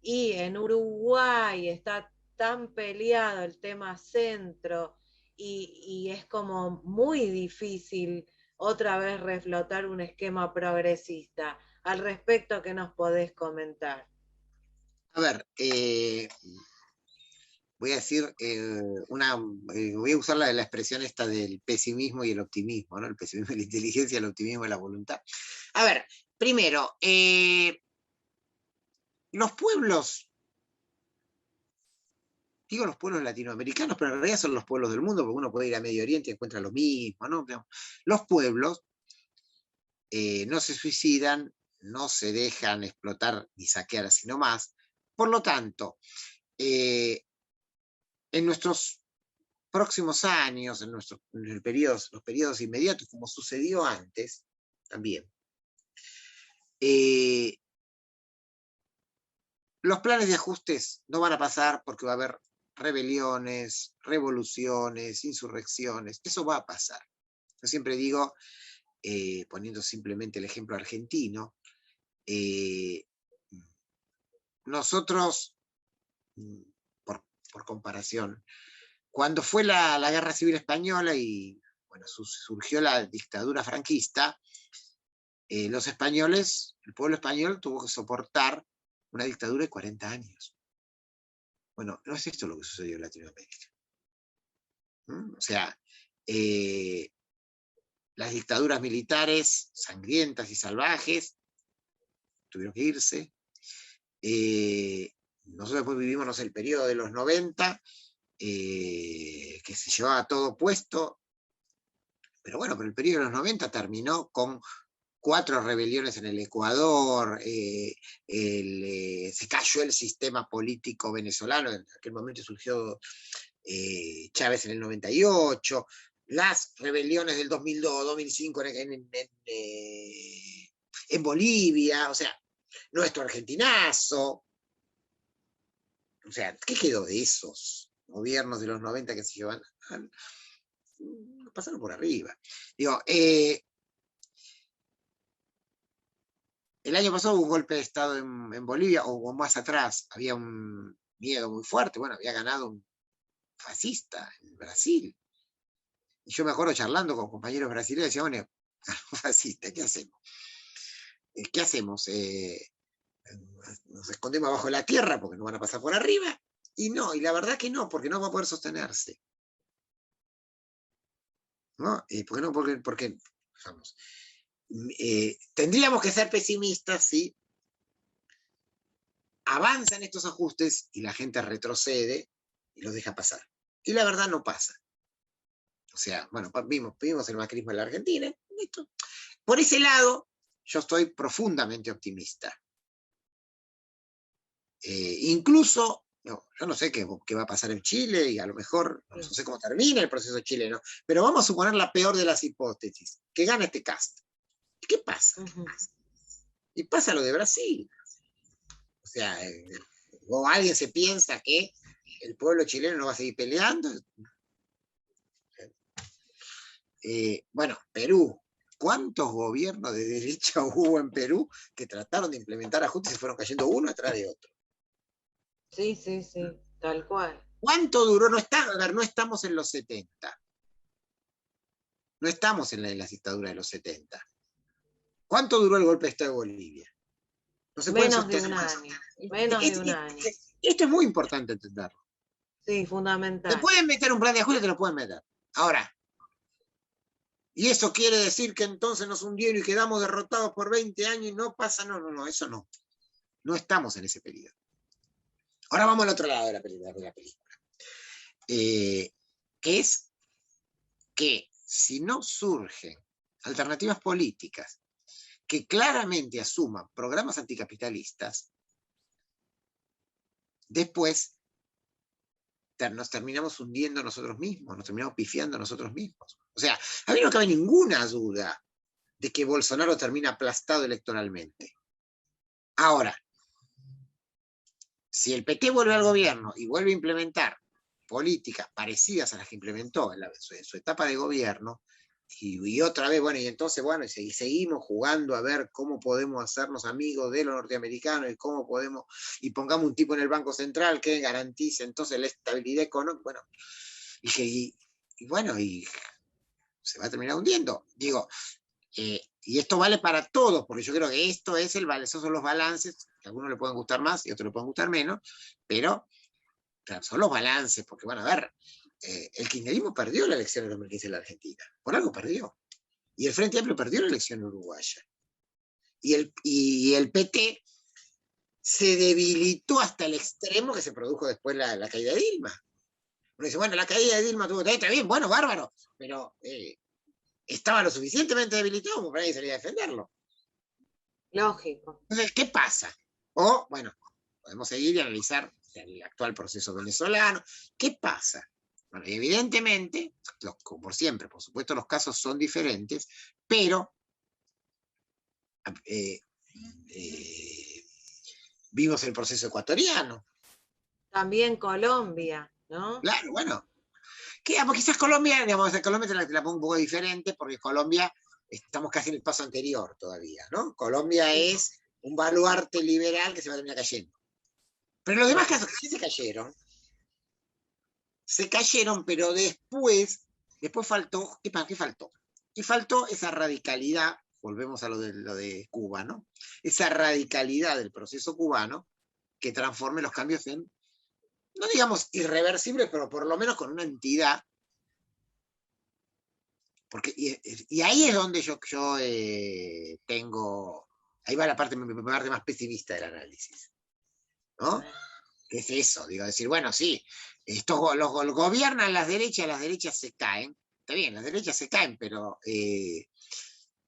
y en Uruguay está tan peleado el tema centro, y es como muy difícil otra vez reflotar un esquema progresista. Al respecto, ¿qué nos podés comentar? A ver, voy a decir voy a usar la expresión esta del pesimismo y el optimismo, ¿no? El pesimismo y la inteligencia, el optimismo y la voluntad. A ver, primero, los pueblos, digo los pueblos latinoamericanos, pero en realidad son los pueblos del mundo, porque uno puede ir a Medio Oriente y encuentra lo mismo, ¿no? Los pueblos no se suicidan, no se dejan explotar ni saquear así nomás. Por lo tanto, en nuestros próximos años, en los periodos inmediatos, como sucedió antes, también, los planes de ajustes no van a pasar porque va a haber rebeliones, revoluciones, insurrecciones, eso va a pasar. Yo siempre digo, poniendo simplemente el ejemplo argentino, nosotros, por comparación, cuando fue la Guerra Civil Española y bueno, surgió la dictadura franquista, los españoles, el pueblo español tuvo que soportar una dictadura de 40 años. Bueno, no es esto lo que sucedió en Latinoamérica. O sea, las dictaduras militares sangrientas y salvajes tuvieron que irse. Nosotros después vivimos, no sé, el periodo de los 90, que se llevaba todo puesto, pero bueno, pero el periodo de los 90 terminó con 4 rebeliones en el Ecuador, se cayó el sistema político venezolano, en aquel momento surgió Chávez en el 98, las rebeliones del 2002, 2005 en Bolivia, o sea, nuestro argentinazo. O sea, ¿qué quedó de esos gobiernos de los 90 que se llevan? Pasaron por arriba. Digo, el año pasado hubo un golpe de Estado en Bolivia, o más atrás, había un miedo muy fuerte. Bueno, había ganado un fascista en Brasil. Y yo me acuerdo charlando con compañeros brasileños, decía, bueno, fascista, ¿qué hacemos? ¿Qué hacemos? Nos escondemos abajo de la tierra porque nos van a pasar por arriba. Y no, y la verdad que no, porque no va a poder sostenerse. ¿No? ¿Por qué no? Porque vamos, tendríamos que ser pesimistas si avanzan estos ajustes y la gente retrocede y los deja pasar. Y la verdad no pasa. O sea, bueno, vimos el macrismo en la Argentina. ¿Listo? Por ese lado, yo estoy profundamente optimista. Incluso, no, yo no sé qué va a pasar en Chile y a lo mejor no sé cómo termina el proceso chileno, pero vamos a suponer la peor de las hipótesis, que gana este cast. ¿Y qué pasa? Y pasa lo de Brasil. O sea, o alguien se piensa que el pueblo chileno no va a seguir peleando. Bueno, Perú. ¿Cuántos gobiernos de derecha hubo en Perú que trataron de implementar ajustes y se fueron cayendo uno atrás de otro? Sí, sí, sí, tal cual. ¿Cuánto duró? No estamos en los 70. No estamos en la dictadura de los 70. ¿Cuánto duró el golpe de Estado de Bolivia? No se pueden Menos de sostener un más. año, menos de un año. Esto es muy importante entenderlo. Sí, Te fundamental. pueden meter un plan de ajuste, te lo pueden meter. Ahora, ¿y eso quiere decir que entonces nos hundieron y quedamos derrotados por 20 años y no pasa? No, eso no. No estamos en ese periodo. Ahora vamos al otro lado de la película. Que es que si no surgen alternativas políticas que claramente asuman programas anticapitalistas, después nos terminamos hundiendo nosotros mismos, nos terminamos pifiando nosotros mismos. O sea, a mí no cabe ninguna duda de que Bolsonaro termina aplastado electoralmente. Ahora, si el PT vuelve al gobierno y vuelve a implementar políticas parecidas a las que implementó en su etapa de gobierno, y otra vez, bueno, y entonces, bueno, y seguimos jugando a ver cómo podemos hacernos amigos de los norteamericanos y cómo podemos, y pongamos un tipo en el Banco Central que garantice entonces la estabilidad económica, bueno, y bueno, y se va a terminar hundiendo. Digo, y esto vale para todos, porque yo creo que esos son los balances, que a algunos le pueden gustar más y a otros le pueden gustar menos, pero claro, son los balances, porque bueno, a ver, el kirchnerismo perdió la elección en 2015 en la Argentina, por algo perdió. Y el Frente Amplio perdió la elección uruguaya. Y el PT se debilitó hasta el extremo que se produjo después la caída de Dilma. Uno dice, bueno, la caída de Dilma está bien, bueno, bárbaro, pero estaba lo suficientemente debilitado como para nadie salir a defenderlo. Lógico. Entonces, ¿qué pasa? O, bueno, podemos seguir y analizar el actual proceso venezolano. ¿Qué pasa? Bueno, evidentemente, como por siempre, por supuesto, los casos son diferentes, pero vimos el proceso ecuatoriano. También Colombia, ¿no? Claro, bueno. Quizás Colombia, digamos, Colombia te la pongo un poco diferente, porque Colombia estamos casi en el paso anterior todavía, ¿no? Colombia es un baluarte liberal que se va a terminar cayendo. Pero los demás casos que sí se cayeron, pero después faltó, ¿qué faltó? Y faltó esa radicalidad, volvemos a lo de Cuba, ¿no? Esa radicalidad del proceso cubano que transforme los cambios en, no digamos irreversibles, pero por lo menos con una entidad. Porque, y ahí es donde yo tengo, ahí va la parte más pesimista del análisis, ¿no? ¿Qué es eso? Digo, decir, bueno, sí, los gobiernan las derechas se caen. Está bien, las derechas se caen, pero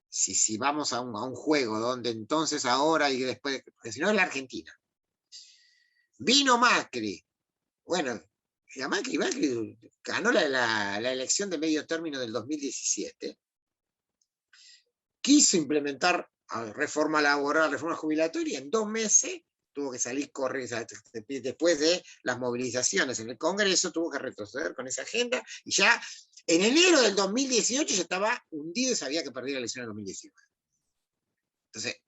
si vamos a un juego donde entonces ahora y después, porque si no es la Argentina. Vino Macri. Bueno, Macri ganó la elección de medio término del 2017. Quiso implementar reforma laboral, reforma jubilatoria, en 2 meses tuvo que salir corriendo, después de las movilizaciones en el Congreso, tuvo que retroceder con esa agenda, y ya en enero del 2018 ya estaba hundido y sabía que perdía la elección en 2019. Entonces,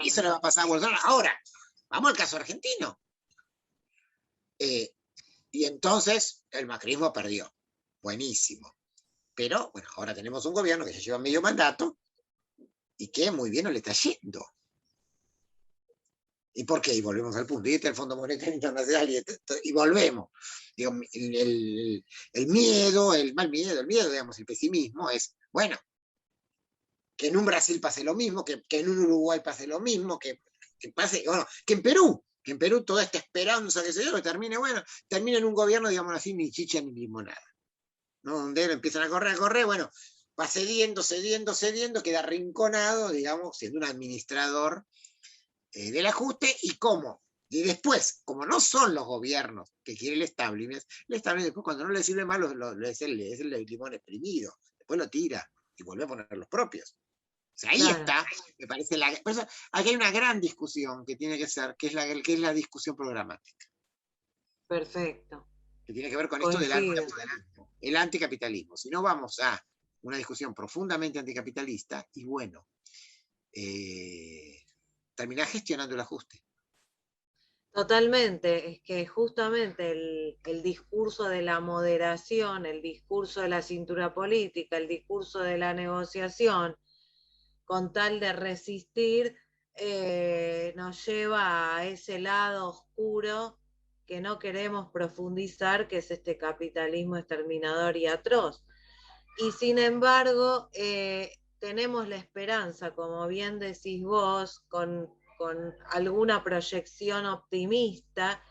eso le va a pasar a Bolsonaro. Ahora, vamos al caso argentino. Y entonces el macrismo perdió. Buenísimo. Pero, bueno, ahora tenemos un gobierno que ya lleva medio mandato y que muy bien no le está yendo. ¿Y por qué? Y volvemos al punto. Y este es el Fondo Monetario Internacional y volvemos. Digo, el miedo, digamos, el pesimismo es, bueno, que en un Brasil pase lo mismo, que en un Uruguay pase lo mismo, que pase, bueno, que en Perú toda esta esperanza que se dio, que termine en un gobierno, digamos así, ni chicha ni limonada, ¿no? Donde empiezan a correr, bueno, va cediendo, queda arrinconado, digamos, siendo un administrador del ajuste, y después, como no son los gobiernos que quiere el establishment después cuando no le sirve más es el limón exprimido, después lo tira y vuelve a poner los propios. O sea, ahí está, me parece por eso aquí hay una gran discusión que tiene que ser, que es la discusión programática. Perfecto. Que tiene que ver con esto del anticapitalismo. El anticapitalismo. Si no, vamos a una discusión profundamente anticapitalista y bueno, terminar gestionando el ajuste. Totalmente, es que justamente el discurso de la moderación, el discurso de la cintura política, el discurso de la negociación, con tal de resistir, nos lleva a ese lado oscuro que no queremos profundizar, que es este capitalismo exterminador y atroz. Y sin embargo, tenemos la esperanza, como bien decís vos, con alguna proyección optimista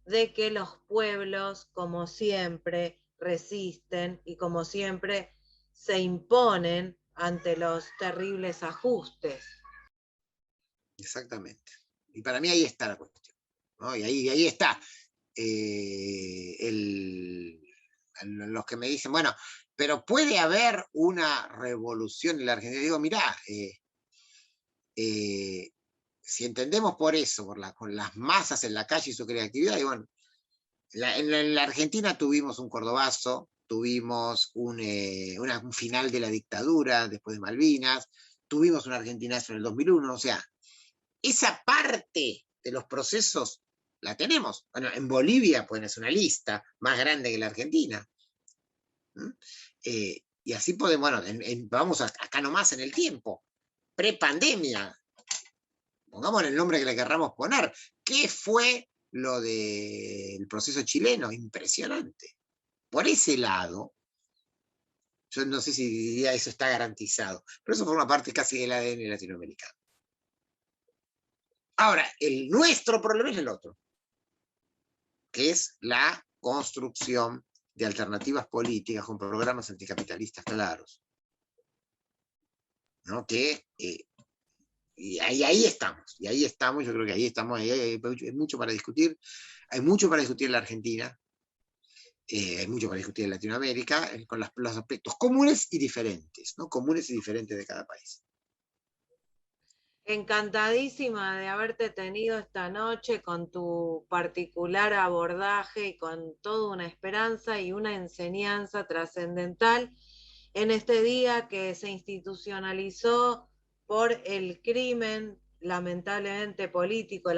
de que los pueblos, como siempre, resisten y como siempre se imponen ante los terribles ajustes. Exactamente. Y para mí ahí está la cuestión, ¿no? Y ahí está. Los que me dicen, bueno, pero puede haber una revolución en la Argentina. Digo, mirá, si entendemos por eso, con las masas en la calle y su creatividad, y bueno, en la Argentina tuvimos un Cordobazo, tuvimos un final de la dictadura después de Malvinas, tuvimos un Argentinazo en el 2001, o sea, esa parte de los procesos la tenemos. Bueno, en Bolivia pones una lista más grande que la Argentina. Y así podemos, bueno, vamos acá nomás en el tiempo, prepandemia, pongamos el nombre que le querramos poner. ¿Qué fue lo del proceso chileno? Impresionante. Por ese lado, yo no sé si diría eso está garantizado, pero eso forma parte casi del ADN latinoamericano. Ahora, nuestro problema es el otro, que es la construcción de alternativas políticas con programas anticapitalistas claros, ¿no? Y ahí estamos, yo creo que ahí estamos, hay mucho para discutir, hay mucho para discutir en la Argentina, hay mucho para discutir en Latinoamérica, con los aspectos comunes y diferentes, ¿no? Comunes y diferentes de cada país. Encantadísima de haberte tenido esta noche con tu particular abordaje y con toda una esperanza y una enseñanza trascendental en este día que se institucionalizó por el crimen lamentablemente político,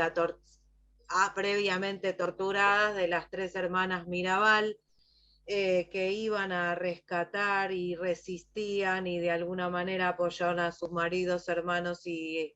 previamente torturadas de las 3 hermanas Mirabal, que iban a rescatar y resistían y de alguna manera apoyaron a sus maridos, hermanos y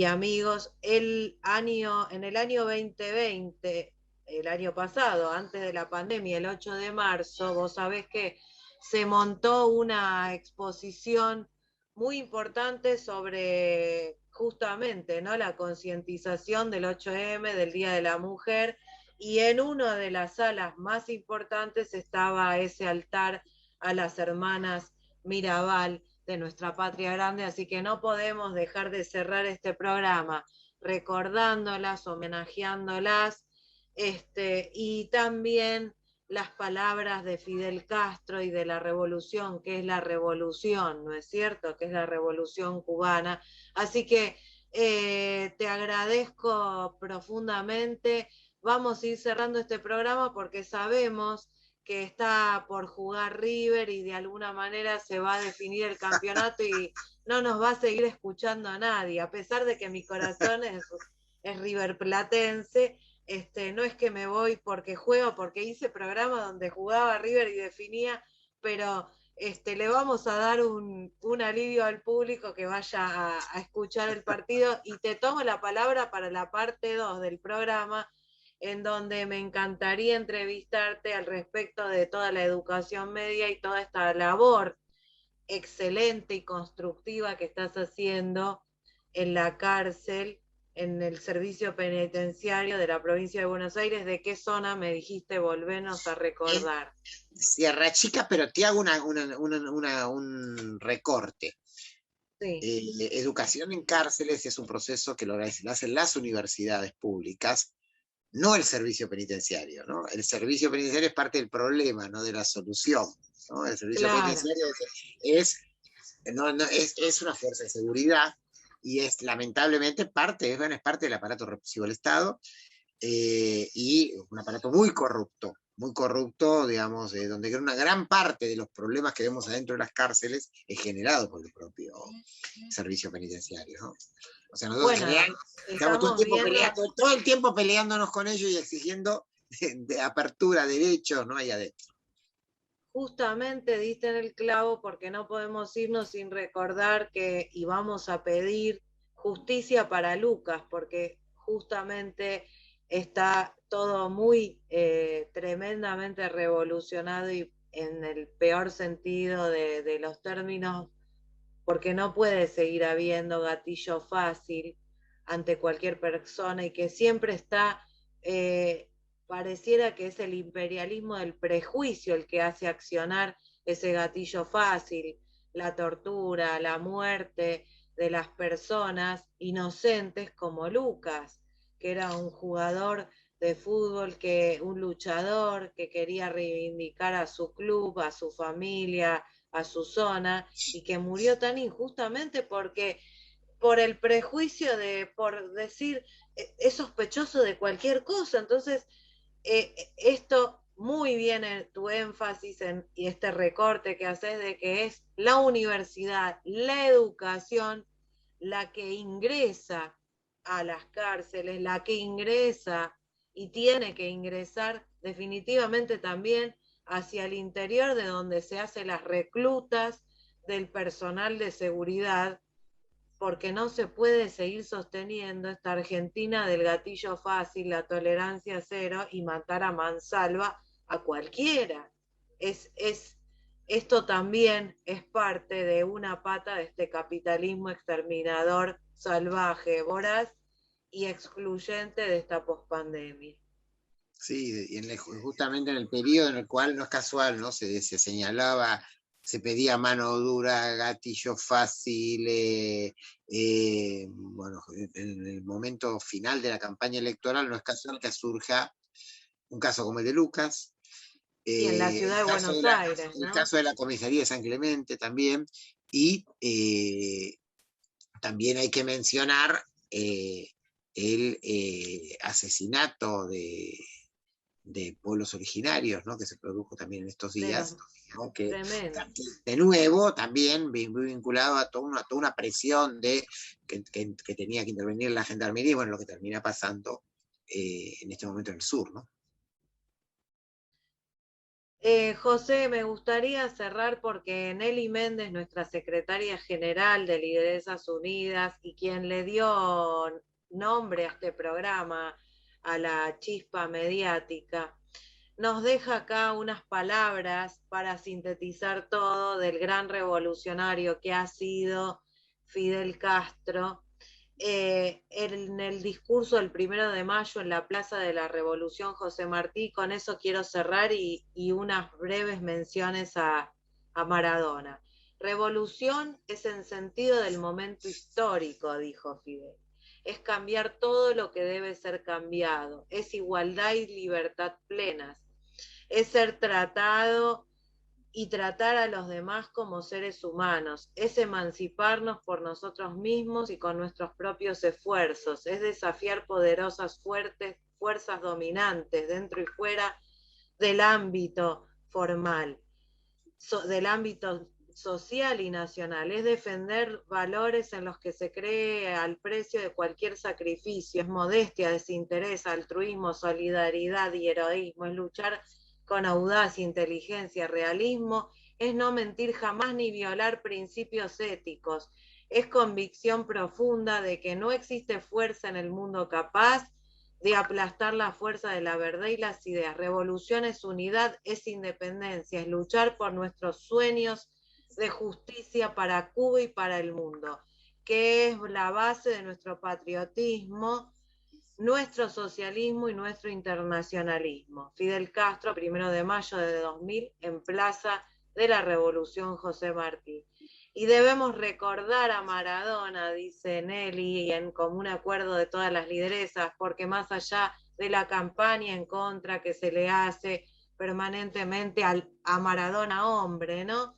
amigos. En el año 2020, el año pasado, antes de la pandemia, el 8 de marzo, vos sabés que se montó una exposición muy importante sobre justamente, ¿no?, la concientización del 8M, del Día de la Mujer, y en una de las salas más importantes estaba ese altar a las hermanas Mirabal de nuestra patria grande, así que no podemos dejar de cerrar este programa recordándolas, homenajeándolas, y también las palabras de Fidel Castro y de la revolución, que es la revolución, ¿no es cierto? Que es la revolución cubana. Así que te agradezco profundamente. Vamos a ir cerrando este programa porque sabemos que está por jugar River y de alguna manera se va a definir el campeonato y no nos va a seguir escuchando a nadie, a pesar de que mi corazón es River Platense. No es que me voy porque juego, porque hice programa donde jugaba River y definía, pero le vamos a dar un alivio al público que vaya a escuchar el partido, y te tomo la palabra para la parte 2 del programa, en donde me encantaría entrevistarte al respecto de toda la educación media y toda esta labor excelente y constructiva que estás haciendo en la cárcel, en el servicio penitenciario de la provincia de Buenos Aires. ¿De qué zona me dijiste? Volvenos a recordar. Sierra Chica, pero te hago un recorte. Sí. Educación en cárceles es un proceso que lo hacen las universidades públicas, no el servicio penitenciario, ¿no? El servicio penitenciario es parte del problema, no de la solución, ¿no? El servicio penitenciario es una fuerza de seguridad y es lamentablemente es parte del aparato represivo del Estado, y un aparato muy corrupto, digamos, donde una gran parte de los problemas que vemos adentro de las cárceles es generado por el propio servicio penitenciario, ¿no? O sea, nosotros Bueno, estamos estamos viendo todo el tiempo peleándonos con ellos y exigiendo de apertura, derechos, no hay adentro. justamente diste en el clavo porque no podemos irnos sin recordar que y vamos a pedir justicia para Lucas, porque justamente está todo muy tremendamente revolucionado y en el peor sentido de los términos, porque no puede seguir habiendo gatillo fácil ante cualquier persona y que siempre está, pareciera que es el imperialismo del prejuicio el que hace accionar ese gatillo fácil, la tortura, la muerte de las personas inocentes como Lucas, que era un jugador de fútbol, un luchador que quería reivindicar a su club, a su familia, a su zona, y que murió tan injustamente porque por el prejuicio por decir, es sospechoso de cualquier cosa. Entonces, esto muy bien tu énfasis y este recorte que haces de que es la universidad, la educación, la que ingresa a las cárceles, la que ingresa y tiene que ingresar definitivamente también hacia el interior de donde se hacen las reclutas del personal de seguridad, porque no se puede seguir sosteniendo esta Argentina del gatillo fácil, la tolerancia cero y matar a mansalva a cualquiera. Esto también es parte de una pata de este capitalismo exterminador, salvaje, voraz y excluyente de esta pospandemia. Sí, y justamente en el periodo en el cual no es casual, ¿no? Se señalaba, se pedía mano dura, gatillo fácil, bueno, en el momento final de la campaña electoral no es casual que surja un caso como el de Lucas, Y en la ciudad de Buenos Aires, el ¿no? caso de la comisaría de San Clemente también, y también hay que mencionar el asesinato de pueblos originarios, ¿no? Que se produjo también en estos días, ¿no? Que de nuevo también vinculado a toda una presión que tenía que intervenir la gendarmería, y bueno, lo que termina pasando en este momento en el sur, ¿no? José, me gustaría cerrar porque Nelly Méndez, nuestra secretaria general de Lideresas Unidas y quien le dio nombre a este programa, a la chispa mediática, nos deja acá unas palabras para sintetizar todo del gran revolucionario que ha sido Fidel Castro, en el discurso del 1 de mayo en la Plaza de la Revolución José Martí. Con eso quiero cerrar y unas breves menciones a Maradona. Revolución es en sentido del momento histórico, dijo Fidel. Es cambiar todo lo que debe ser cambiado. Es igualdad y libertad plenas. Es ser tratado y tratar a los demás como seres humanos, es emanciparnos por nosotros mismos y con nuestros propios esfuerzos, es desafiar poderosas fuerzas dominantes dentro y fuera del ámbito formal, del ámbito social y nacional, es defender valores en los que se cree al precio de cualquier sacrificio, es modestia, desinterés, altruismo, solidaridad y heroísmo, es luchar con audacia, inteligencia, realismo, es no mentir jamás ni violar principios éticos, es convicción profunda de que no existe fuerza en el mundo capaz de aplastar la fuerza de la verdad y las ideas. Revolución es unidad, es independencia, es luchar por nuestros sueños de justicia para Cuba y para el mundo, que es la base de nuestro patriotismo, nuestro socialismo y nuestro internacionalismo. Fidel Castro, 1 de mayo de 2000, en Plaza de la Revolución José Martí. Y debemos recordar a Maradona, dice Nelly, en común acuerdo de todas las lideresas, porque más allá de la campaña en contra que se le hace permanentemente a Maradona hombre, ¿no?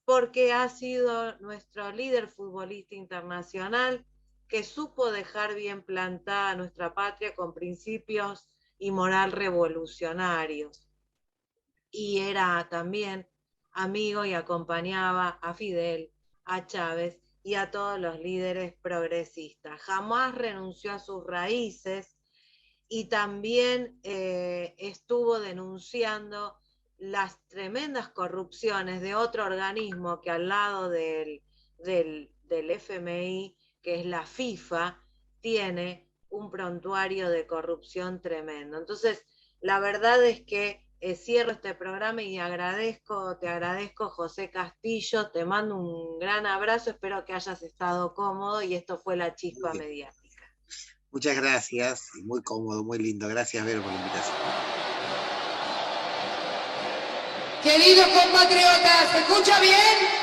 Porque ha sido nuestro líder futbolista internacional que supo dejar bien plantada nuestra patria con principios y moral revolucionarios. Y era también amigo y acompañaba a Fidel, a Chávez y a todos los líderes progresistas. Jamás renunció a sus raíces y también estuvo denunciando las tremendas corrupciones de otro organismo que al lado del FMI, que es la FIFA, tiene un prontuario de corrupción tremendo. Entonces, la verdad es que cierro este programa y te agradezco, José Castillo, te mando un gran abrazo, espero que hayas estado cómodo y esto fue La Chispa Mediática. Muchas gracias, muy cómodo, muy lindo. Gracias, Vero, por la invitación. Queridos compatriotas, ¿se escucha bien?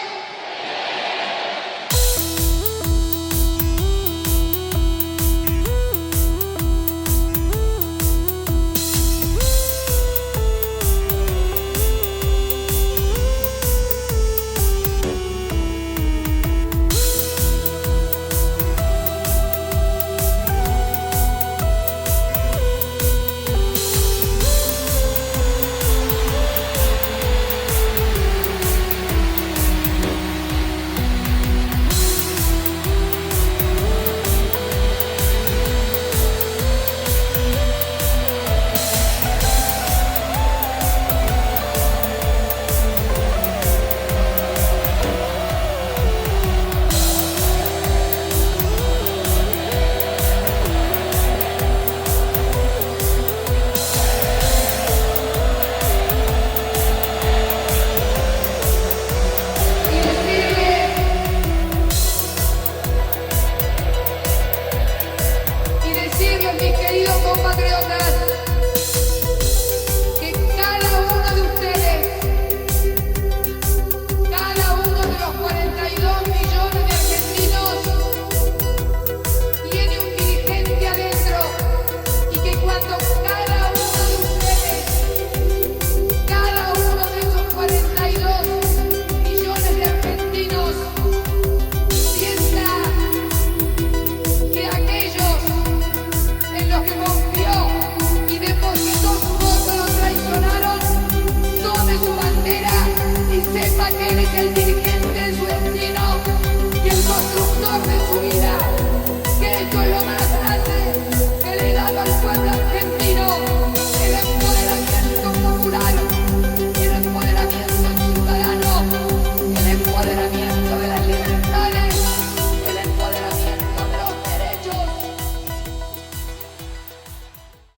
Sepa que él es el dirigente.